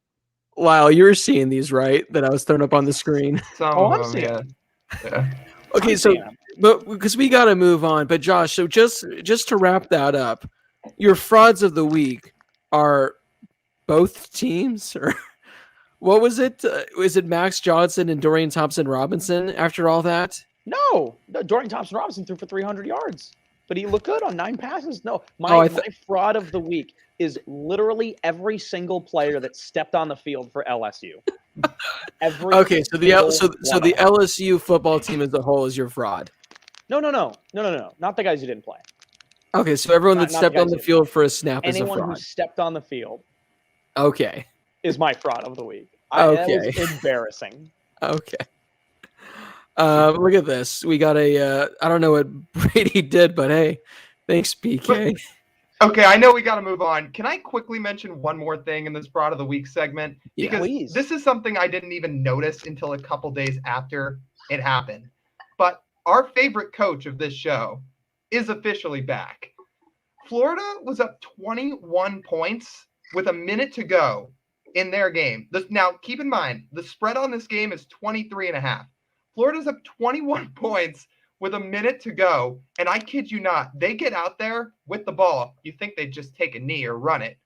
Lyle, you're seeing these, right? That I was throwing up on the screen. I'm seeing. Yeah. Okay, so but because we got to move on. But Josh, so just to wrap that up, your frauds of the week are both teams, or what was it? Was it Max Johnson and Dorian Thompson-Robinson after all that? No, Dorian Thompson-Robinson threw for 300 yards, but he looked good on 9 passes. No, my fraud of the week is literally every single player that stepped on the field for LSU. Okay, so the LSU football team as a whole is your fraud. No, not the guys who didn't play. Okay, so everyone that stepped on the field for a snap is a fraud. Anyone who stepped on the field, okay, is my fraud of the week. Okay, that was embarrassing. Okay. Look at this. We got I don't know what Brady did, but hey, thanks, PK. Okay, I know we got to move on. Can I quickly mention one more thing in this Fraud of the Week segment? Because this is something I didn't even notice until a couple days after it happened. But our favorite coach of this show is officially back. Florida was up 21 points with a minute to go in their game. Now, keep in mind, the spread on this game is 23.5. Florida's up 21 points with a minute to go, and I kid you not, they get out there with the ball. You think they'd just take a knee or run it.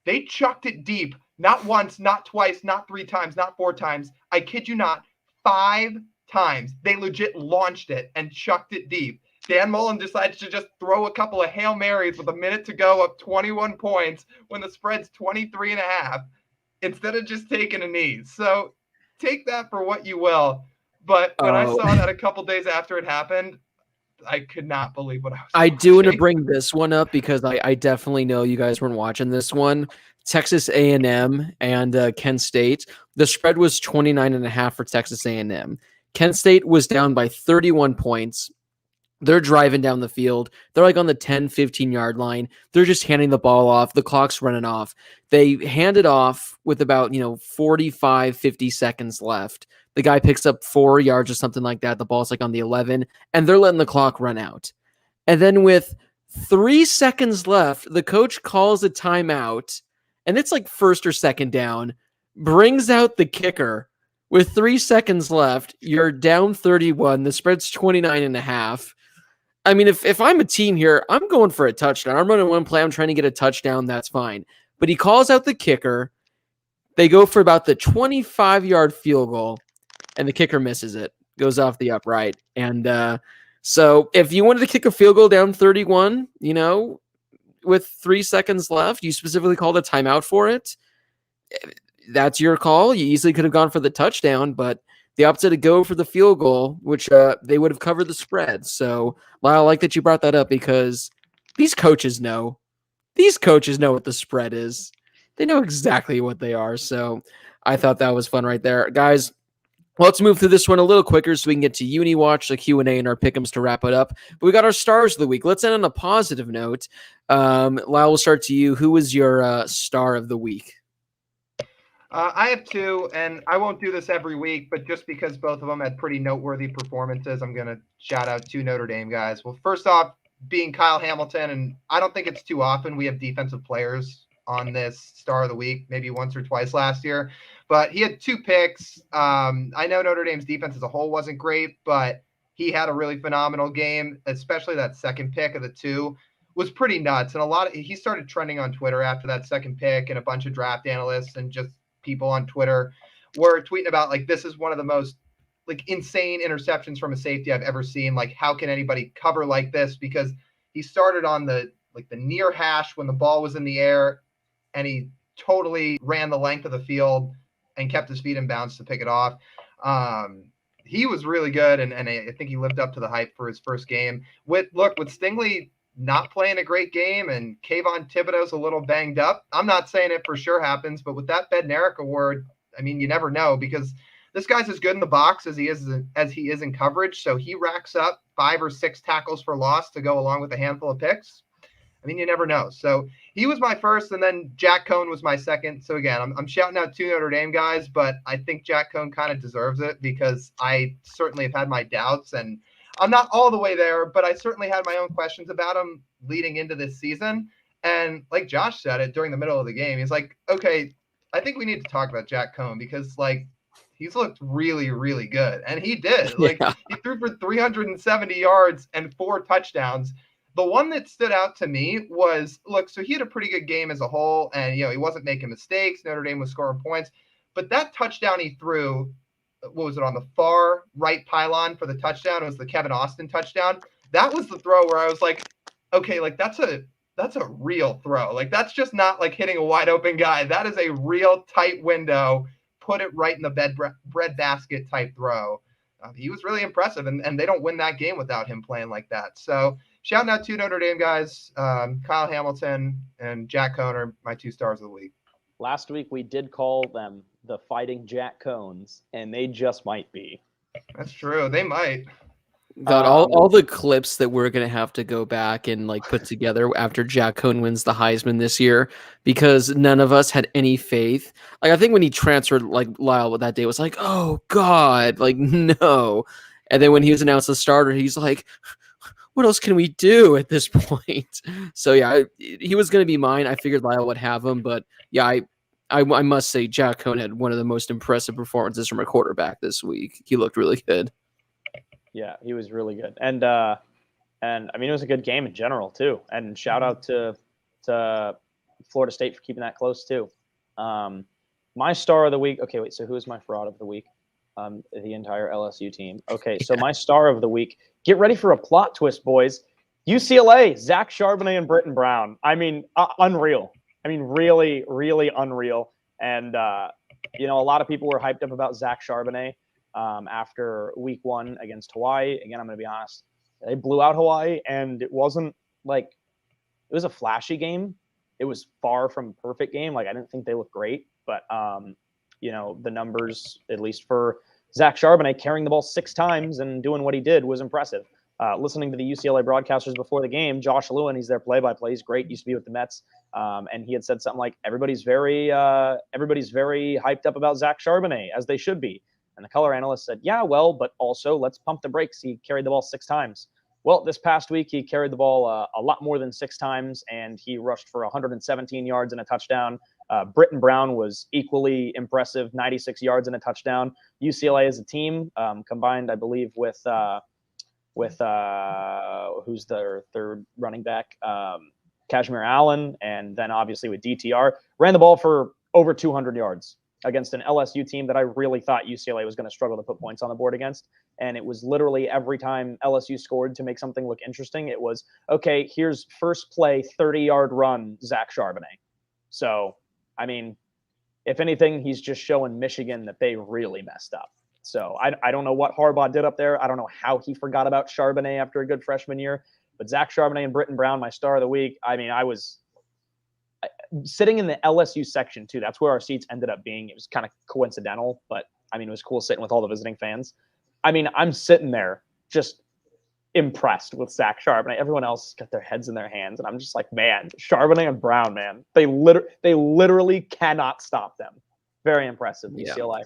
They chucked it deep, not once, not twice, not 3 times, not 4 times. I kid you not, 5 times. They legit launched it and chucked it deep. Dan Mullen decided to just throw a couple of Hail Marys with a minute to go, up 21 points when the spread's 23.5, instead of just taking a knee. So take that for what you will. But when I saw that a couple days after it happened, I could not believe what I was I do want to bring this one up because I definitely know you guys weren't watching this one. Texas A&M and Kent State. The spread was 29.5 for Texas A&M. Kent State was down by 31 points. They're driving down the field. They're like on the 10, 15-yard line. They're just handing the ball off. The clock's running off. They hand it off with about 45, 50 seconds left. The guy picks up 4 yards or something like that. The ball's like on the 11, and they're letting the clock run out. And then with 3 seconds left. The coach calls a timeout, and it's like first or second down, brings out the kicker with 3 seconds left. You're down 31. The spread's 29.5. I mean, if I'm a team here, I'm going for a touchdown. I'm running one play. I'm trying to get a touchdown. That's fine. But he calls out the kicker. They go for about the 25-yard field goal, and the kicker misses it. Goes off the upright. And so if you wanted to kick a field goal down 31, with 3 seconds left, you specifically called a timeout for it. That's your call. You easily could have gone for the touchdown, but they opted to go for the field goal, which they would have covered the spread. So, Lyle, I like that you brought that up because these coaches know. These coaches know what the spread is. They know exactly what they are. So I thought that was fun right there. Guys, let's move through this one a little quicker so we can get to Uni Watch, the Q&A, and our pick'ems to wrap it up. But we got our stars of the week. Let's end on a positive note. Lyle, we'll start to you. Who was your star of the week? I have two, and I won't do this every week, but just because both of them had pretty noteworthy performances, I'm going to shout out two Notre Dame guys. Well, first off, being Kyle Hamilton, and I don't think it's too often we have defensive players on this star of the week, maybe once or twice last year, but he had 2 picks. I know Notre Dame's defense as a whole wasn't great, but he had a really phenomenal game, especially that second pick of the 2 was pretty nuts. And he started trending on Twitter after that second pick, and a bunch of draft analysts and just people on Twitter were tweeting about like, this is one of the most like insane interceptions from a safety I've ever seen. Like, how can anybody cover like this? Because he started on the near hash when the ball was in the air, and he totally ran the length of the field and kept his feet in bounds to pick it off. He was really good, and I think he lived up to the hype for his first game. With Stingley not playing a great game and Kayvon Thibodeau's a little banged up, I'm not saying it for sure happens, but with that Bednarik award, I mean, you never know, because this guy's as good in the box as he is in coverage. So he racks up 5 or 6 tackles for loss to go along with a handful of picks. I mean, you never know. So he was my first, and then Jack Cohn was my second. So again, I'm shouting out 2 Notre Dame guys, but I think Jack Cohn kind of deserves it because I certainly have had my doubts, and I'm not all the way there, but I certainly had my own questions about him leading into this season. And like Josh said it during the middle of the game, he's like, okay, I think we need to talk about Jack Cohn because like he's looked really, really good. And he did. Like he threw for 370 yards and 4 touchdowns. The one that stood out to me was, so he had a pretty good game as a whole, and he wasn't making mistakes. Notre Dame was scoring points. But that touchdown he threw, what was it, on the far right pylon for the touchdown? It was the Kevin Austin touchdown. That was the throw where I was like, okay, like that's a real throw. Like that's just not like hitting a wide open guy. That is a real tight window, put it right in the bread basket type throw. He was really impressive, and they don't win that game without him playing like that. So shouting out 2 Notre Dame guys, Kyle Hamilton and Jack Cohn are my 2 stars of the week. Last week we did call them the Fighting Jack Cohns, and they just might be. That's true. They might. God, all the clips that we're gonna have to go back and like put together after Jack Cohn wins the Heisman this year, because none of us had any faith. Like I think when he transferred, like Lyle that day was like, oh God, like no. And then when he was announced the starter, he's like, what else can we do at this point? So yeah, he was gonna be mine. I figured Lyle would have him, but yeah, I must say Jack Cohn had one of the most impressive performances from a quarterback this week. He looked really good. Yeah, he was really good. And I mean, it was a good game in general too. And shout out to Florida State for keeping that close too. My star of the week. Okay, wait. So who is my fraud of the week? The entire LSU team. Okay, so my star of the week. Get ready for a plot twist, boys. UCLA, Zach Charbonnet and Britton Brown. I mean, unreal. I mean, really, really unreal. And a lot of people were hyped up about Zach Charbonnet after week 1 against Hawaii. Again, I'm going to be honest. They blew out Hawaii, and it wasn't like it was a flashy game. It was far from a perfect game. Like I didn't think they looked great, but the numbers, at least for Zach Charbonnet, carrying the ball 6 times and doing what he did was impressive. Listening to the UCLA broadcasters before the game, Josh Lewin, he's their play-by-play. He's great. Used to be with the Mets, and he had said something like, "Everybody's very hyped up about Zach Charbonnet, as they should be." And the color analyst said, "Yeah, well, but also let's pump the brakes. He carried the ball 6 times." Well, this past week, he carried the ball a lot more than 6 times, and he rushed for 117 yards and a touchdown. Britton Brown was equally impressive, 96 yards and a touchdown. UCLA as a team combined, I believe, with who's their third running back, Kashmir Allen, and then obviously with DTR, ran the ball for over 200 yards against an LSU team that I really thought UCLA was going to struggle to put points on the board against. And it was literally every time LSU scored to make something look interesting, it was, okay, here's first play, 30-yard run, Zach Charbonnet. So, I mean, if anything, he's just showing Michigan that they really messed up. So I don't know what Harbaugh did up there. I don't know how he forgot about Charbonnet after a good freshman year. But Zach Charbonnet and Britton Brown, my star of the week. I mean, I was sitting in the LSU section, too. That's where our seats ended up being. It was kind of coincidental, but, I mean, it was cool sitting with all the visiting fans. I mean, I'm sitting there just impressed with Zach Charbonnet. Everyone else got their heads in their hands, and I'm just like, man, Charbonnet and Brown, man. They literally cannot stop them. Very impressive, UCLA.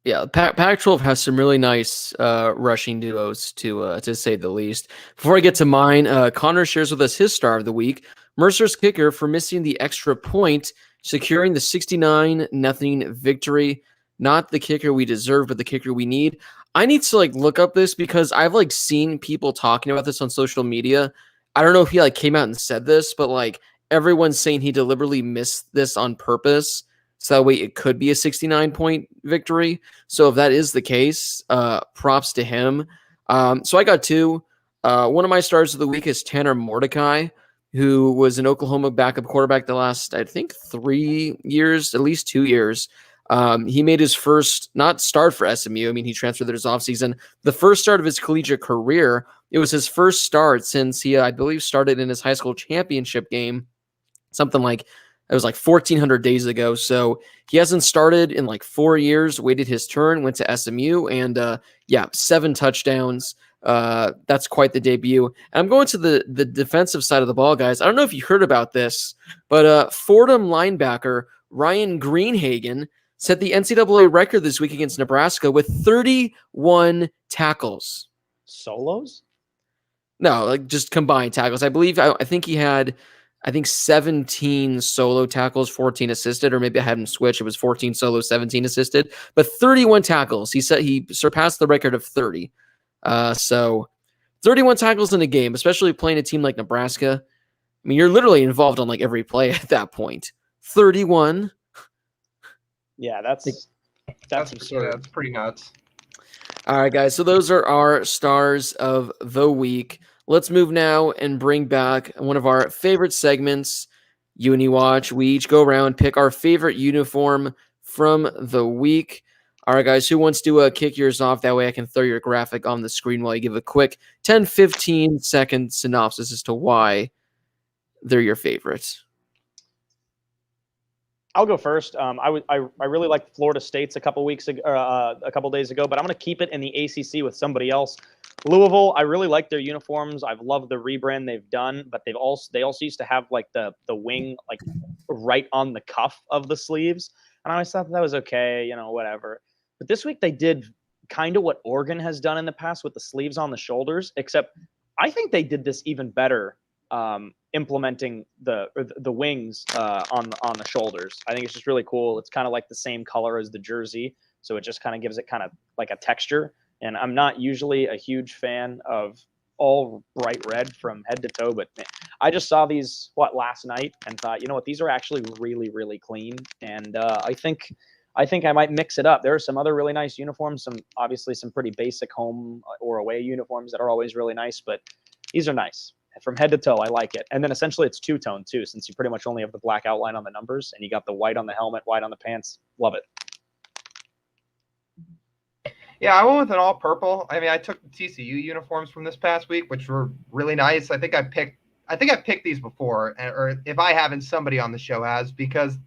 Yeah, Pac-12 has some really nice rushing duos, to say the least. Before I get to mine, Connor shares with us his star of the week, Mercer's kicker for missing the extra point, securing the 69-0 victory. Not the kicker we deserve, but the kicker we need. I need to look up this because I've seen people talking about this on social media. I don't know if he came out and said this, but everyone's saying he deliberately missed this on purpose. So that way it could be a 69-point victory. So if that is the case, props to him. So I got 2. One of my stars of the week is Tanner Mordecai, who was an Oklahoma backup quarterback the last, I think, 3 years, at least 2 years. He made his first, not start for SMU. I mean, he transferred there this offseason. The first start of his collegiate career. It was his first start since he, I believe, started in his high school championship game. Something like, it was 1,400 days ago. So he hasn't started in 4 years, waited his turn, went to SMU, and 7 touchdowns. That's quite the debut. And I'm going to the defensive side of the ball, guys. I don't know if you heard about this, but Fordham linebacker Ryan Greenhagen set the NCAA record this week against Nebraska with 31 tackles. Solos? No, just combined tackles. I think he had 17 solo tackles, 14 assisted, or maybe I had him switch. It was 14 solo, 17 assisted, but 31 tackles. He said he surpassed the record of 30. So 31 tackles in a game, especially playing a team like Nebraska. I mean, you're literally involved on every play at that point. 31. Yeah, that's absurd. That's pretty nuts. All right, guys. So those are our stars of the week. Let's move now and bring back one of our favorite segments, Uni Watch. We each go around, pick our favorite uniform from the week. All right, guys, who wants to kick yours off? That way I can throw your graphic on the screen while you give a quick 10, 15-second synopsis as to why they're your favorites. I'll go first. I really liked Florida State's a couple days ago, but I'm going to keep it in the ACC with somebody else. Louisville, I really like their uniforms. I've loved the rebrand they've done, but they also used to have the wing right on the cuff of the sleeves, and I always thought that was okay, whatever. But this week they did kind of what Oregon has done in the past with the sleeves on the shoulders, except I think they did this even better, implementing the wings on the shoulders. I think it's just really cool. It's kind of the same color as the jersey, so it just kind of gives it kind of a texture. And I'm not usually a huge fan of all bright red from head to toe, but I just saw these last night and thought, these are actually really, really clean. And I think I might mix it up. There are some other really nice uniforms, obviously some pretty basic home or away uniforms that are always really nice, but these are nice. From head to toe, I like it. And then essentially it's two-tone too, since you pretty much only have the black outline on the numbers and you got the white on the helmet, white on the pants. Love it. Yeah, I went with an all purple. I mean, I took the TCU uniforms from this past week, which were really nice. I think I picked these before, or if I haven't, somebody on the show has, because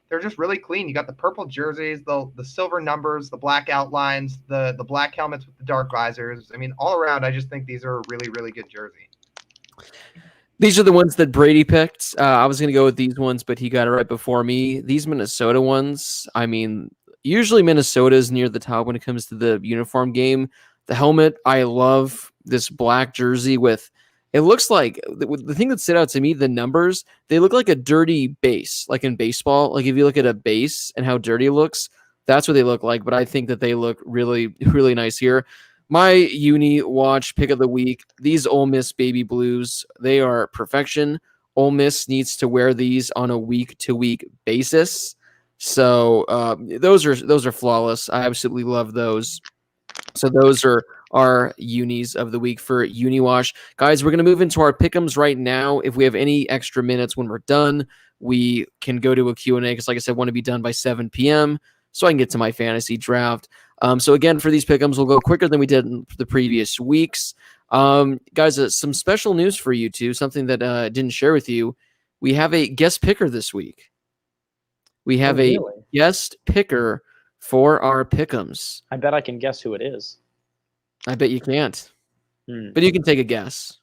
they're just really clean. You got the purple jerseys, the silver numbers, the black outlines, the black helmets with the dark visors. I mean, all around, I just think these are a really, really good jersey. These are the ones that Brady picked. I was going to go with these ones, but he got it right before me. These Minnesota ones, I mean, usually Minnesota is near the top when it comes to the uniform game. The helmet, I love this black jersey with. It looks like the thing that stood out to me, the numbers, they look like a dirty base, like in baseball. Like if you look at a base and how dirty it looks, that's what they look like. But I think that they look really, really nice here. My uni watch pick of the week, these Ole Miss baby blues, they are perfection. Ole Miss needs to wear these on a week-to-week basis. So those are flawless. I absolutely love those. So those are our unis of the week for UniWash. Guys, we're going to move into our pick'ems right now. If we have any extra minutes when we're done, we can go to a Q&A because, like I said, I want to be done by 7 p.m. so I can get to my fantasy draft. So again, for these pick'ems, we'll go quicker than we did in the previous weeks. Guys, some special news for you two, something that I didn't share with you. We have a guest picker this week. We have a guest picker for our pick'ems. I bet I can guess who it is. I bet you can't. But you can take a guess.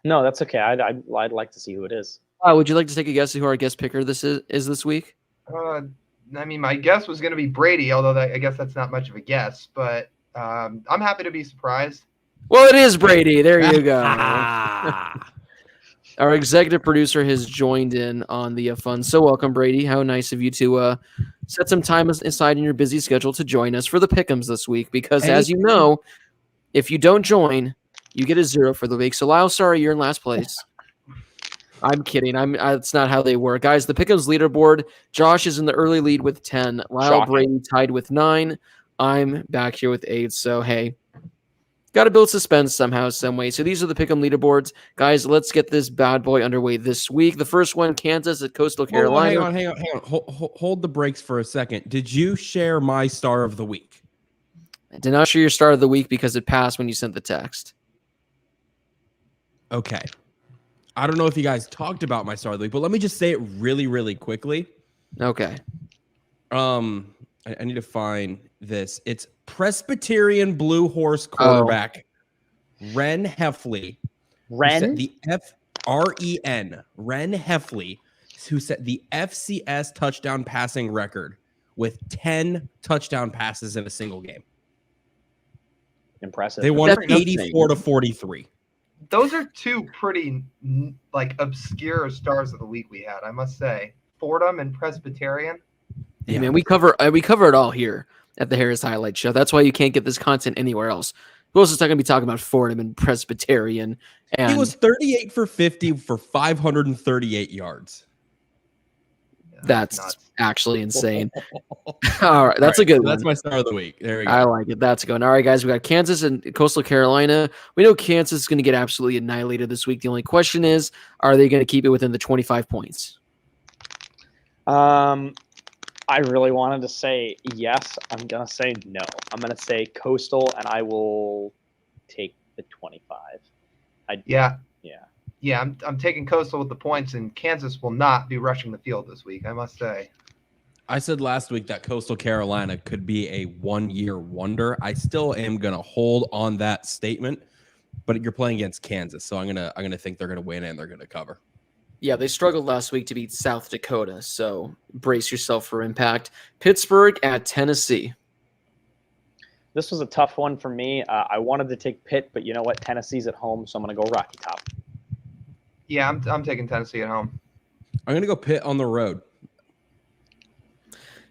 No, that's okay. I'd like to see who it is. Would you like to take a guess at who our guest picker this is this week? I mean, my guess was going to be Brady, although I guess that's not much of a guess. But I'm happy to be surprised. Well, it is Brady. There you go. Our executive producer has joined in on the fun. So welcome, Brady. How nice of you to set some time aside in your busy schedule to join us for the pick'ems this week. Because as you know, if you don't join, you get a 0 for the week. So Lyle, sorry, you're in last place. I'm kidding. That's not how they work. Guys, the pick'ems leaderboard, Josh is in the early lead with 10. Lyle, Brady tied with 9. I'm back here with 8. So, hey, got to build suspense somehow, some way. So these are the pick'em leaderboards. Guys, let's get this bad boy underway this week. The first one, Kansas at Coastal Carolina. Hang on. Hold the brakes for a second. Did you share my star of the week? I did not share your star of the week because it passed when you sent the text. Okay. I don't know if you guys talked about my star of the week, but let me just say it really, really quickly. Okay. I need to find this. It's Presbyterian Blue Horse quarterback Ren Heffley. Ren? The F-R-E-N. Ren Heffley, who set the FCS touchdown passing record with 10 touchdown passes in a single game. Impressive. They won 84-43. Those are two pretty obscure stars of the week we had, I must say. Fordham and Presbyterian. Yeah, man, we cover it all here at the Harris Highlight Show. That's why you can't get this content anywhere else. Who else is not going to be talking about Fordham and Presbyterian? And he was 38 for 50 for 538 yards. That's actually insane. All right, that's a good one. That's my star of the week. There we go. I like it. That's a good one. All right, guys, we got Kansas and Coastal Carolina. We know Kansas is going to get absolutely annihilated this week. The only question is, are they going to keep it within the 25 points? I really wanted to say yes. I'm going to say no. I'm going to say Coastal, and I will take the 25. Yeah, I'm taking Coastal with the points, and Kansas will not be rushing the field this week, I must say. I said last week that Coastal Carolina could be a one-year wonder. I still am going to hold on that statement, but you're playing against Kansas, so I'm gonna think they're going to win and they're going to cover. Yeah, they struggled last week to beat South Dakota, so brace yourself for impact. Pittsburgh at Tennessee. This was a tough one for me. I wanted to take Pitt, but you know what? Tennessee's at home, so I'm going to go Rocky Top. Yeah, I'm taking Tennessee at home. I'm going to go Pitt on the road.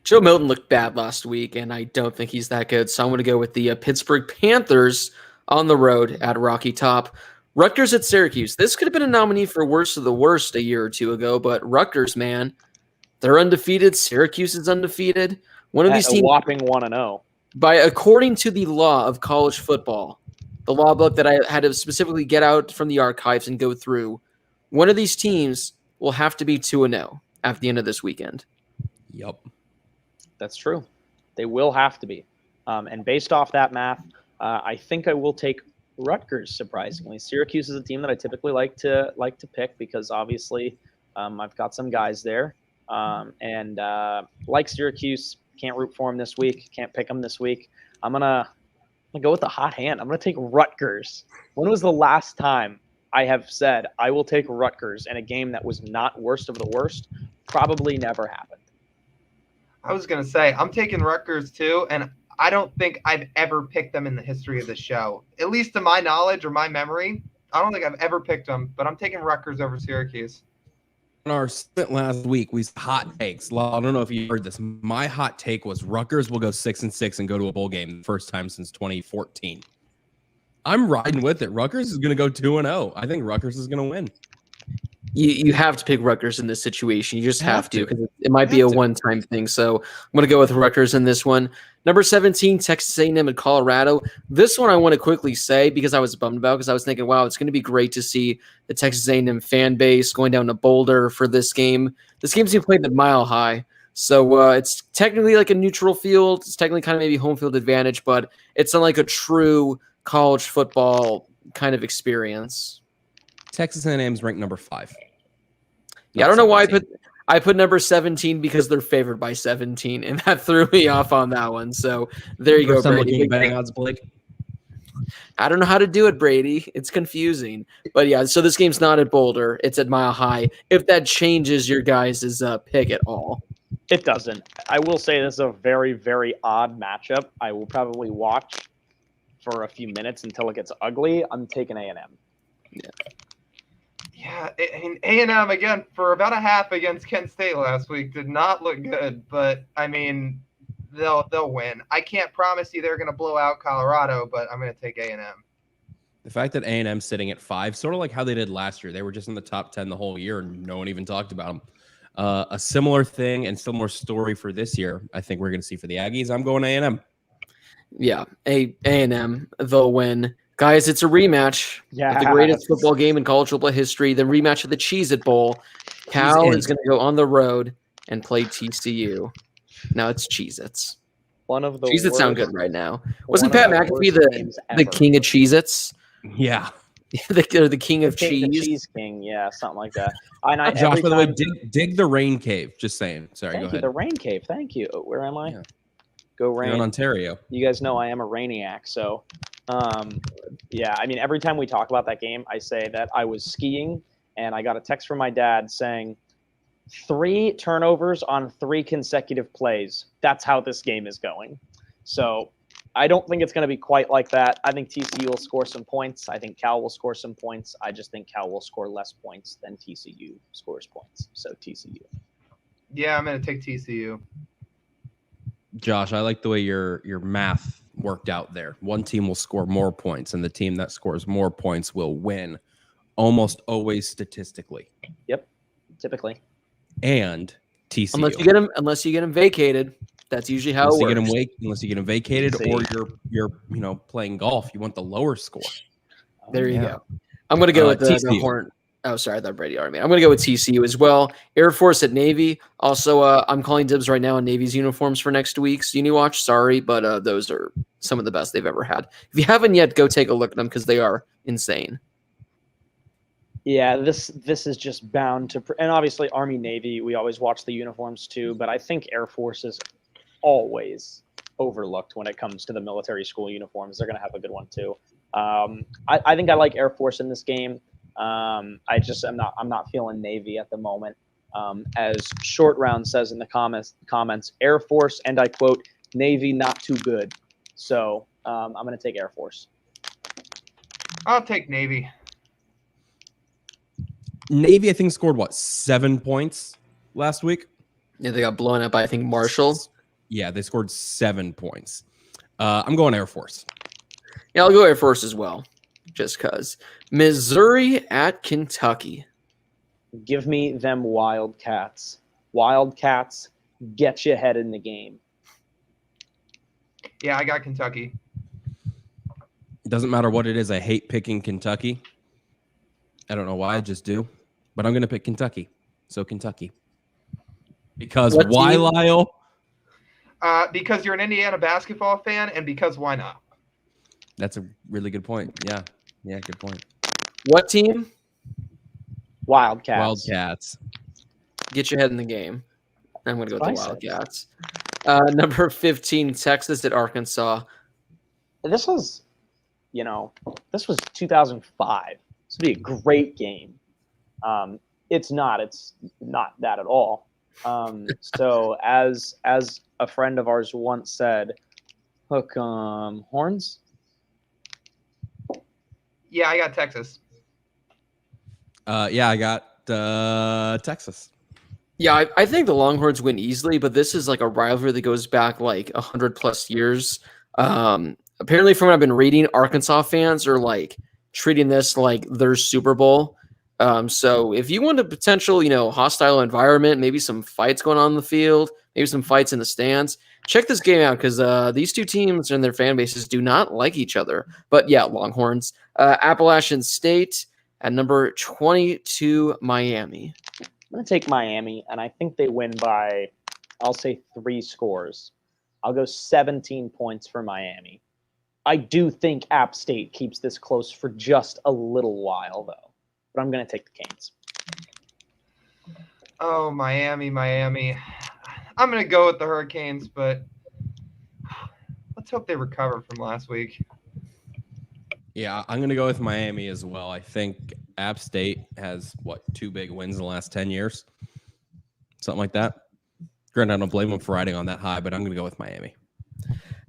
Joe Milton looked bad last week, and I don't think he's that good, so I'm going to go with the Pittsburgh Panthers on the road at Rocky Top. Rutgers at Syracuse. This could have been a nominee for worst of the worst a year or two ago, but Rutgers, man, they're undefeated. Syracuse is undefeated. One of these teams, whopping 1-0. According to the law of college football, the law book that I had to specifically get out from the archives and go through, one of these teams will have to be 2-0 at the end of this weekend. Yep. That's true. They will have to be. And based off that math, I think I will take Rutgers, surprisingly. Syracuse is a team that I typically like to pick because obviously I've got some guys there. And like Syracuse, can't root for them this week, can't pick them this week. I'm gonna go with the hot hand. I'm going to take Rutgers. When was the last time I have said I will take Rutgers in a game that was not worst of the worst? Probably never happened. I was going to say, I'm taking Rutgers too, and I don't think I've ever picked them in the history of the show. At least to my knowledge or my memory, I don't think I've ever picked them, but I'm taking Rutgers over Syracuse. On our segment last week, we said hot takes. I don't know if you heard this. My hot take was Rutgers will go 6-6 and go to a bowl game the first time since 2014. I'm riding with it. Rutgers is going to go 2-0. I think Rutgers is going to win. You have to pick Rutgers in this situation. You just have to because it might be a one-time thing. So I'm going to go with Rutgers in this one. Number 17, Texas A&M at Colorado. This one I want to quickly say because I was bummed about because I was thinking, wow, it's going to be great to see the Texas A&M fan base going down to Boulder for this game. This game's being played at Mile High. So it's technically like a neutral field. It's technically kind of maybe home field advantage, but it's not like a true college football kind of experience. Texas A&M is ranked number 5. Yeah, I don't know why I put number 17 because they're favored by 17, and that threw me off on that one. So there you go, Brady. Betting odds, Blake. I don't know how to do it, Brady. It's confusing. But yeah, so this game's not at Boulder. It's at Mile High. If that changes your guys' pick at all. It doesn't. I will say this is a very, very odd matchup. I will probably watch for a few minutes until it gets ugly. I'm taking A&M. Yeah, I mean, A&M, again, for about a half against Kent State last week, did not look good. But, I mean, they'll win. I can't promise you they're going to blow out Colorado, but I'm going to take A&M. The fact that A&M's sitting at 5, sort of like how they did last year. They were just in the top 10 the whole year, and no one even talked about them. A similar thing and similar story for this year, I think we're going to see for the Aggies. I'm going A&M. Yeah, A&M, they'll win. Guys, it's a rematch of the greatest football game in college football history, the rematch of the Cheez-It Bowl. Cal is going to go on the road and play TCU. Now it's Cheez-Its. One of the Cheez-Its sound good right now. Wasn't Pat McAfee the king of Cheez-Its? Yeah. the king of cheese. The cheese king, yeah, something like that. And Josh, by the way, dig the rain cave. Just saying. Sorry, go ahead. The rain cave. Thank you. Where am I? Yeah. Go rain. You're in Ontario. You guys know I am a rainiac, so yeah. I mean, every time we talk about that game, I say that I was skiing and I got a text from my dad saying 3 turnovers on 3 consecutive plays. That's how this game is going. So I don't think it's going to be quite like that. I think TCU will score some points. I think Cal will score some points. I just think Cal will score less points than TCU scores points. So TCU. Yeah, I'm going to take TCU. Josh, I like the way your math worked out there. One team will score more points, and the team that scores more points will win, almost always statistically. Yep, typically. And TCU. Unless you get them vacated, that's usually how it works. Unless you get them vacated, or you're playing golf, you want the lower score. There you go. I'm going to go with the Horn. Oh, sorry, I thought Brady already made. I'm going to go with TCU as well. Air Force at Navy. Also, I'm calling dibs right now on Navy's uniforms for next week's UniWatch. Sorry, but those are some of the best they've ever had. If you haven't yet, go take a look at them because they are insane. Yeah, this is just bound to, and obviously Army Navy. We always watch the uniforms too, but I think Air Force is always overlooked when it comes to the military school uniforms. They're going to have a good one too. I think I like Air Force in this game. I'm not feeling Navy at the moment. As Short Round says in the comments, Air Force, and I quote, Navy not too good. So I'm going to take Air Force. I'll take Navy. Navy, I think, scored 7 points last week. Yeah, they got blown up by, I think, Marshall. Yeah, they scored 7 points. I'm going Air Force. Yeah, I'll go Air Force as well, just because. Missouri at Kentucky. Give me them Wildcats. Wildcats get you ahead in the game. Yeah, I got Kentucky. It doesn't matter what it is. I hate picking Kentucky. I don't know why, I just do. But I'm going to pick Kentucky. So Kentucky. Because why, Lyle? Because you're an Indiana basketball fan, and because why not? That's a really good point. Yeah, good point. What team? Wildcats. Get your head in the game. I'm going to go with the Wildcats. Number 15, Texas at Arkansas. This was 2005. This would be a great game. It's not that at all. So as a friend of ours once said, Hook horns. Yeah, I got Texas. Yeah, I got Texas. Yeah, I think the Longhorns win easily, but this is like a rivalry that goes back like 100+ years. Apparently, from what I've been reading, Arkansas fans are like treating this like their Super Bowl. So if you want a potential, hostile environment, maybe some fights going on in the field, maybe some fights in the stands, check this game out because these two teams and their fan bases do not like each other. But yeah, Longhorns. Appalachian State at number 22, Miami. I'm going to take Miami, and I think they win by, I'll say 3 scores. I'll go 17 points for Miami. I do think App State keeps this close for just a little while, though. But I'm going to take the Canes. Oh, Miami. I'm going to go with the Hurricanes, but let's hope they recover from last week. Yeah, I'm going to go with Miami as well. I think App State has, 2 big wins in the last 10 years? Something like that. Granted, I don't blame them for riding on that high, but I'm going to go with Miami.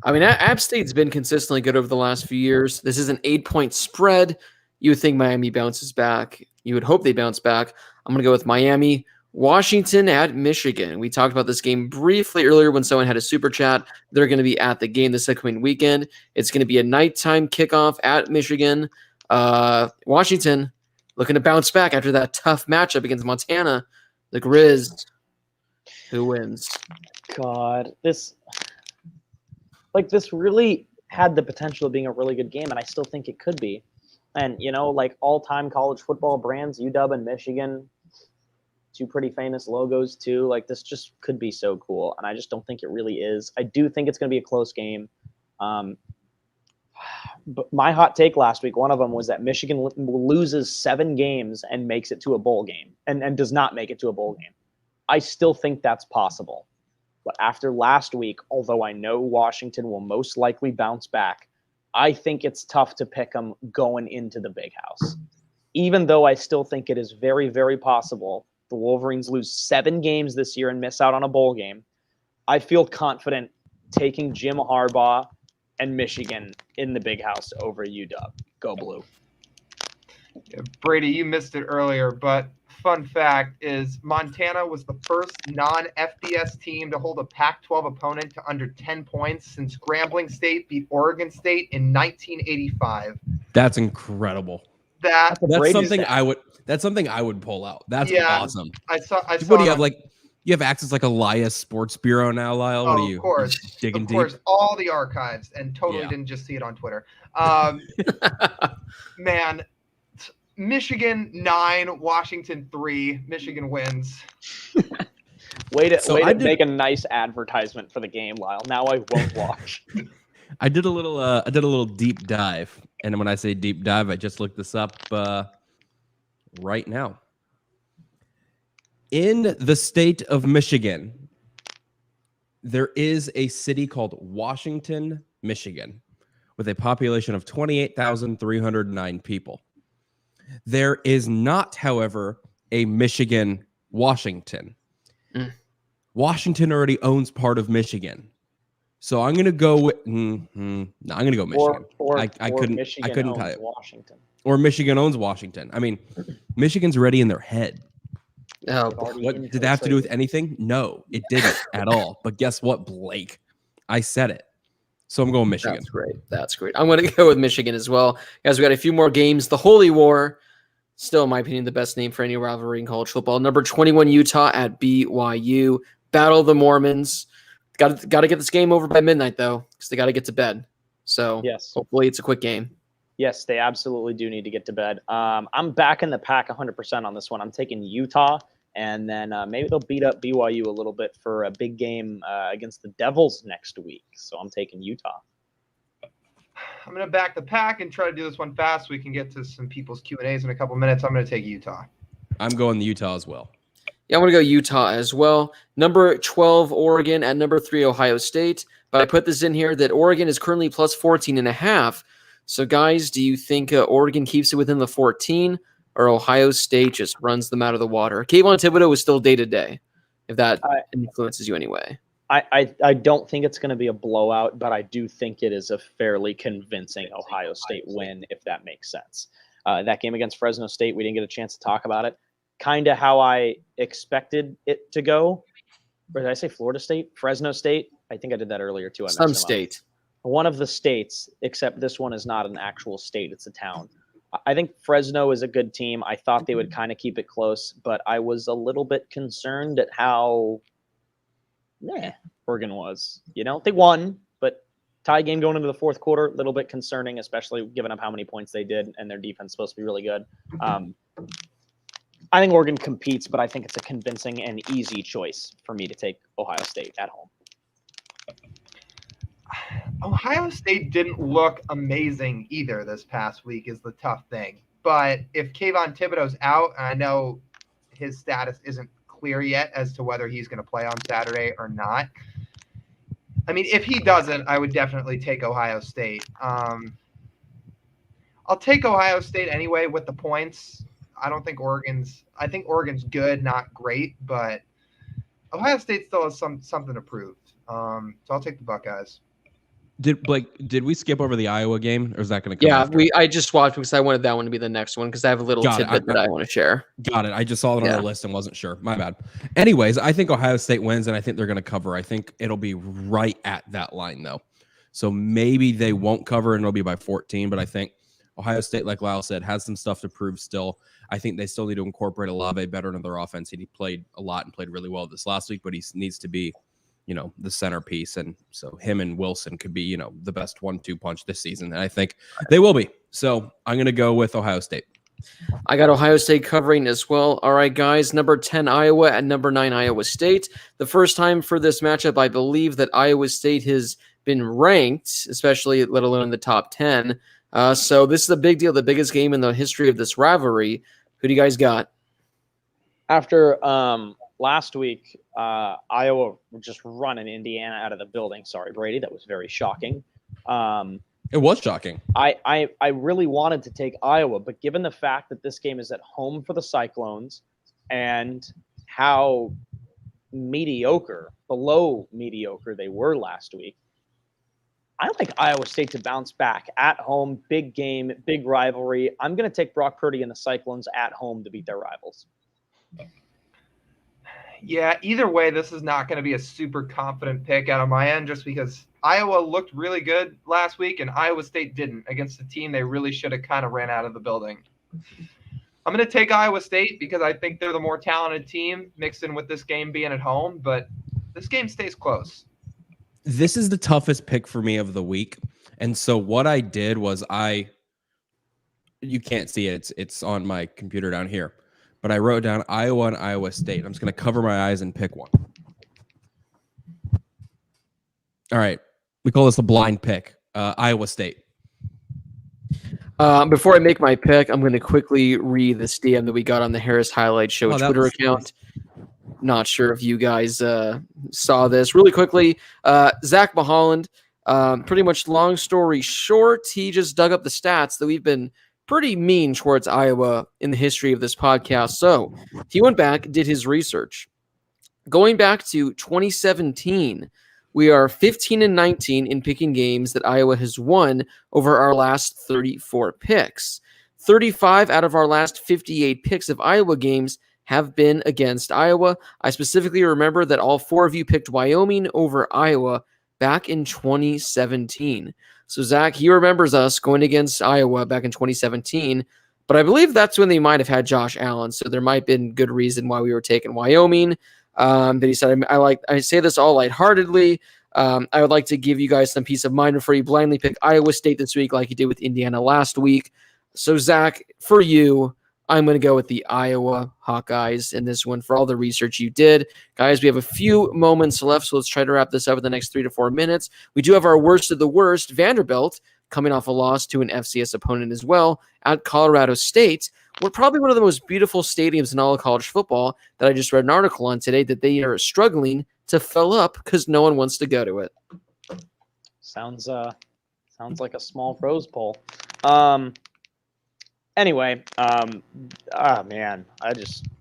I mean, App State's been consistently good over the last few years. This is an 8-point spread. You would think Miami bounces back. You would hope they bounce back. I'm going to go with Miami. Washington at Michigan. We talked about this game briefly earlier when someone had a super chat. They're going to be at the game this upcoming weekend. It's going to be a nighttime kickoff at Michigan. Washington looking to bounce back after that tough matchup against Montana. The Grizz. Who wins? God, this really had the potential of being a really good game, and I still think it could be. And, all-time college football brands, UW and Michigan, 2 pretty famous logos, too. This just could be so cool, and I just don't think it really is. I do think it's going to be a close game. But my hot take last week, one of them was that Michigan loses 7 games and makes it to a bowl game, and does not make it to a bowl game. I still think that's possible. But after last week, although I know Washington will most likely bounce back, I think it's tough to pick them going into the Big House. Even though I still think it is very, very possible the Wolverines lose 7 games this year and miss out on a bowl game, I feel confident taking Jim Harbaugh and Michigan in the Big House over UW. Go Blue. Yeah, Brady, you missed it earlier, but fun fact is Montana was the first non-FBS team to hold a Pac-12 opponent to under 10 points since Grambling State beat Oregon State in 1985. That's incredible. That's something I would. That's something I would pull out. That's awesome. I saw. What do you have? You have access like Elias Sports Bureau now, Lyle. What are you? Of course, digging deep? All the archives, and totally didn't just see it on Twitter. Man. Michigan 9, Washington 3. Michigan wins. Way to make a nice advertisement for the game, Lyle. Now I won't watch. I did a little deep dive, and when I say deep dive, I just looked this up right now. In the state of Michigan, there is a city called Washington, Michigan, with a population of 28,309 people. There is not, however, a Michigan, Washington. Washington already owns part of Michigan, so I'm going to go with. I'm going to go Michigan. I couldn't tell you. Washington. Or Michigan owns Washington. I mean, Michigan's already in their head. Oh, what did that have to do with anything? No, it didn't at all. But guess what, Blake? I said it. So I'm going Michigan. That's great. I'm going to go with Michigan as well. Guys, we got a few more games. The Holy War, still, in my opinion, the best name for any rivalry in college football. Number 21, Utah at BYU. Battle of the Mormons. Got to get this game over by midnight, though, because they got to get to bed. So hopefully it's a quick game. Yes, they absolutely do need to get to bed. I'm back in the pack 100% on this one. I'm taking Utah, and then maybe they'll beat up BYU a little bit for a big game against the Devils next week. So I'm taking Utah. I'm going to back the pack and try to do this one fast so we can get to some people's Q&As in a couple minutes. I'm going to take Utah. I'm going the Utah as well. Yeah, I'm going to go Utah as well. Number 12, Oregon, at number 3, Ohio State. But I put this in here that Oregon is currently plus 14.5. So, guys, do you think Oregon keeps it within the 14, or Ohio State just runs them out of the water? Kayvon Thibodeau is still day-to-day, if that influences you anyway. I don't think it's going to be a blowout, but I do think it is a fairly convincing Ohio State win, if that makes sense. That game against Fresno State, we didn't get a chance to talk about it. Kind of how I expected it to go. Or did I say Florida State? Fresno State? I think I did that earlier too. Some state. One of the states, except this one is not an actual state, it's a town. I think Fresno is a good team. I thought they would kind of keep it close, but I was a little bit concerned at how Oregon was. They won, but tie game going into the fourth quarter, a little bit concerning, especially given up how many points they did, and their defense is supposed to be really good. I think Oregon competes, but I think it's a convincing and easy choice for me to take Ohio State at home. Ohio State didn't look amazing either this past week is the tough thing. But if Kayvon Thibodeau's out, and I know his status isn't clear yet as to whether he's going to play on Saturday or not. I mean, if he doesn't, I would definitely take Ohio State. I'll take Ohio State anyway with the points. I think Oregon's good, not great, but Ohio State still has something to prove. So I'll take the Buckeyes. Did we skip over the Iowa game, or is that going to come? Yeah, after? I just watched because I wanted that one to be the next one because I have a little tidbit that I want to share. Got it. I just saw it on the list and wasn't sure. My bad. Anyways, I think Ohio State wins, and I think they're going to cover. I think it'll be right at that line, though. So maybe they won't cover, and it'll be by 14. But I think Ohio State, like Lyle said, has some stuff to prove still. I think they still need to incorporate Olave better into their offense. He played a lot and played really well this last week, but he needs to be the centerpiece. And so him and Wilson could be, the best 1-2 punch this season. And I think they will be. So I'm going to go with Ohio State. I got Ohio State covering as well. All right, guys, number 10, Iowa, and number 9, Iowa State. The first time for this matchup, I believe that Iowa State has been ranked, especially let alone in the top 10. So this is a big deal, the biggest game in the history of this rivalry. Who do you guys got? After last week, Iowa were just running Indiana out of the building. Sorry, Brady. That was very shocking. It was shocking. I really wanted to take Iowa, but given the fact that this game is at home for the Cyclones and how below mediocre they were last week, I like Iowa State to bounce back at home. Big game, big rivalry. I'm going to take Brock Purdy and the Cyclones at home to beat their rivals. Yeah, either way, this is not going to be a super confident pick out of my end just because Iowa looked really good last week and Iowa State didn't against a team they really should have kind of ran out of the building. I'm going to take Iowa State because I think they're the more talented team mixed in with this game being at home, but this game stays close. This is the toughest pick for me of the week. And so what I did was you can't see it. It's on my computer down here. But I wrote down Iowa and Iowa State. I'm just going to cover my eyes and pick one. All right. We call this a blind pick. Iowa State. Before I make my pick, I'm going to quickly read this DM that we got on the Harris Highlight Show Twitter account. Not sure if you guys saw this. Really quickly, Zach Maholland, pretty much long story short, he just dug up the stats that we've been pretty mean towards Iowa in the history of this podcast. So he went back, did his research. Going back to 2017, we are 15-19 in picking games that Iowa has won over our last 34 picks. 35 out of our last 58 picks of Iowa games have been against Iowa. I specifically remember that all 4 of you picked Wyoming over Iowa back in 2017. So Zach, he remembers us going against Iowa back in 2017, but I believe that's when they might have had Josh Allen. So there might have been good reason why we were taking Wyoming. But he said, I say this all lightheartedly. I would like to give you guys some peace of mind before you blindly pick Iowa State this week like you did with Indiana last week. So Zach, for you, I'm going to go with the Iowa Hawkeyes in this one for all the research you did. Guys, we have a few moments left, so let's try to wrap this up in the next 3 to 4 minutes. We do have our worst of the worst, Vanderbilt, coming off a loss to an FCS opponent as well at Colorado State. We're probably one of the most beautiful stadiums in all of college football that I just read an article on today that they are struggling to fill up because no one wants to go to it. Sounds like a small Rose Bowl. Anyway, man,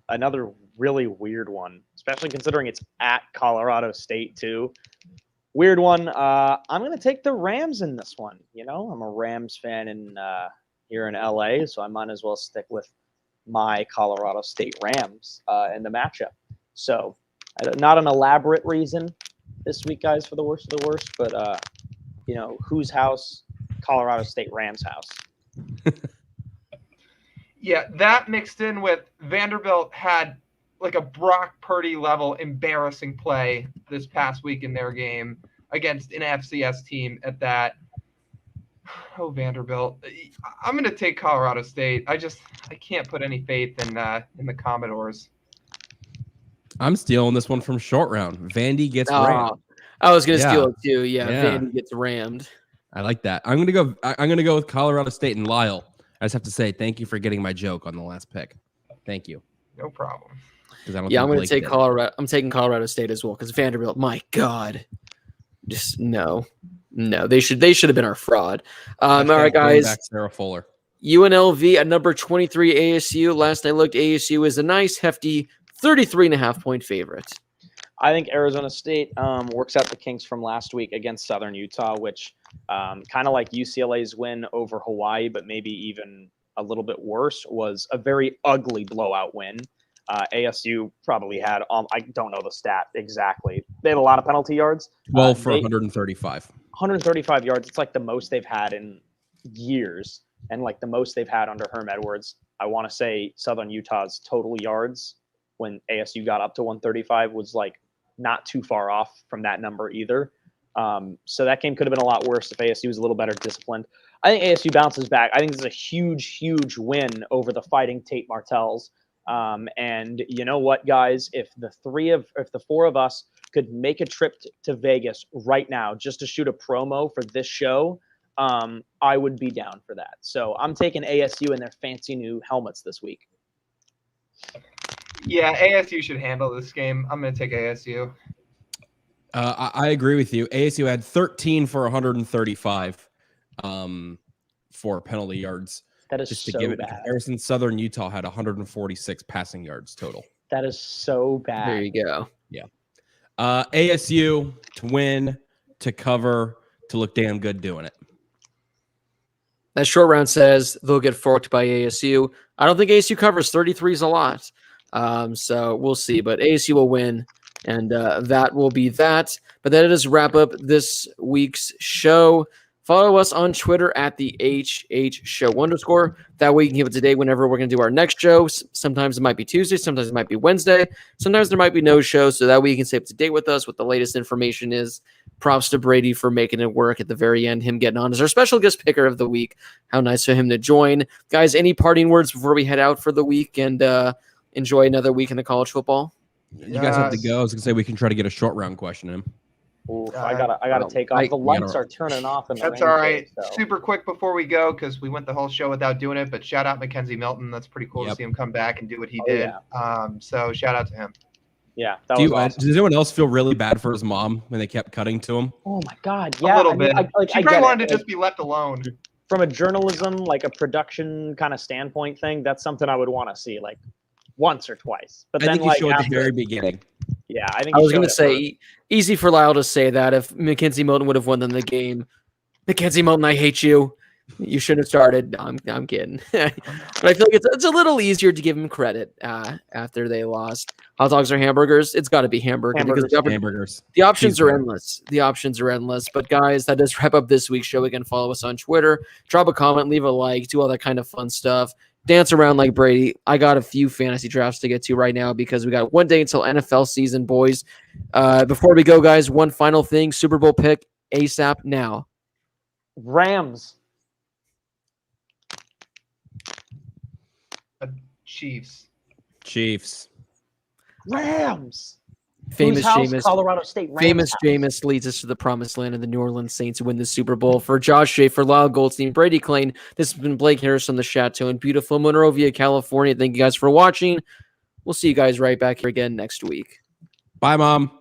another really weird one, especially considering it's at Colorado State too. Weird one. I'm going to take the Rams in this one. You know, I'm a Rams fan here in LA, so I might as well stick with my Colorado State Rams in the matchup. So, not an elaborate reason this week, guys, for the worst of the worst, but you know, whose house? Colorado State Rams house. Yeah, that mixed in with Vanderbilt had like a Brock Purdy level embarrassing play this past week in their game against an FCS team at that. Oh, Vanderbilt. I'm going to take Colorado State. I can't put any faith in the Commodores. I'm stealing this one from short round. Vandy gets rammed. I was going to steal it too. Yeah, Yeah. Vandy gets rammed. I like that. I'm gonna go with Colorado State and Lyle. I just have to say thank you for getting my joke on the last pick. Thank you. No problem. I'm going to take Colorado. I'm taking Colorado State as well because Vanderbilt. My God, just no. They should have been our fraud. All right, guys. Back Sarah Fuller. UNLV at number 23 ASU. Last I looked, ASU is a nice hefty 33.5-point favorite. I think Arizona State works out the kinks from last week against Southern Utah, which kind of like UCLA's win over Hawaii, but maybe even a little bit worse, was a very ugly blowout win. ASU probably had, I don't know the stat exactly. They had a lot of penalty yards. 12 for 135. 135 yards. It's like the most they've had in years, and like the most they've had under Herm Edwards. I want to say Southern Utah's total yards when ASU got up to 135 was like not too far off from that number either. So that game could have been a lot worse if ASU was a little better disciplined. I think ASU bounces back. I think this is a huge, huge win over the Fighting Tate Martells. And you know what, guys? If the four of us could make a trip to Vegas right now just to shoot a promo for this show, I would be down for that. So I'm taking ASU and their fancy new helmets this week. Yeah, ASU should handle this game. I'm going to take ASU. I agree with you. ASU had 13 for 135 for penalty yards. That is just to so give it bad. in comparison. Southern Utah had 146 passing yards total. That is so bad. There you go. Yeah. ASU to win, to cover, to look damn good doing it. That short round says they'll get forked by ASU. I don't think ASU covers 33 is a lot. So we'll see. But ASU will win, and that will be that. But that does wrap up this week's show. Follow us on Twitter at the HHShow_. That way you can keep it today whenever we're going to do our next show. Sometimes it might be Tuesday. Sometimes it might be Wednesday. Sometimes there might be no show. So that way you can stay up to date with us. What the latest information is. Props to Brady for making it work at the very end. Him getting on as our special guest picker of the week. How nice for him to join. Guys, any parting words before we head out for the week and enjoy another week in the college football? You guys have to go. I was going to say we can try to get a short round question in. Oof, I gotta take off. The lights are turning off. In the That's all right. Super quick before we go, because we went the whole show without doing it. But shout out Mackenzie Milton. That's pretty cool to see him come back and do what he did. Yeah. So shout out to him. Yeah, that was awesome. Does anyone else feel really bad for his mom when they kept cutting to him? Oh my God, yeah, A little bit. She probably wanted to like, just be left alone. From a journalism, like a production kind of standpoint thing, that's something I would want to see like once or twice. But I then think like you showed after, at the very beginning. Yeah, I think I was going to say, easy for Lyle to say that if Mackenzie Milton would have won the game. Mackenzie Milton, I hate you. You should have started. No, I'm kidding. But I feel like it's a little easier to give him credit after they lost. Hot dogs or hamburgers? It's got to be hamburgers. Hamburgers. The options are endless. The options are endless. But guys, that does wrap up this week's show. Again, follow us on Twitter. Drop a comment, leave a like, do all that kind of fun stuff. Dance around like Brady. I got a few fantasy drafts to get to right now because we got one day until NFL season, boys. Before we go, guys, one final thing. Super Bowl pick ASAP now. Rams. Chiefs. Rams. Famous Jameis. Colorado State Rams. Famous Jameis leads us to the promised land, and the New Orleans Saints win the Super Bowl. For Josh Schaefer, Lyle Goldstein, Brady Klein, this has been Blake Harris on the Chateau in beautiful Monrovia, California. Thank you guys for watching. We'll see you guys right back here again next week. Bye, Mom.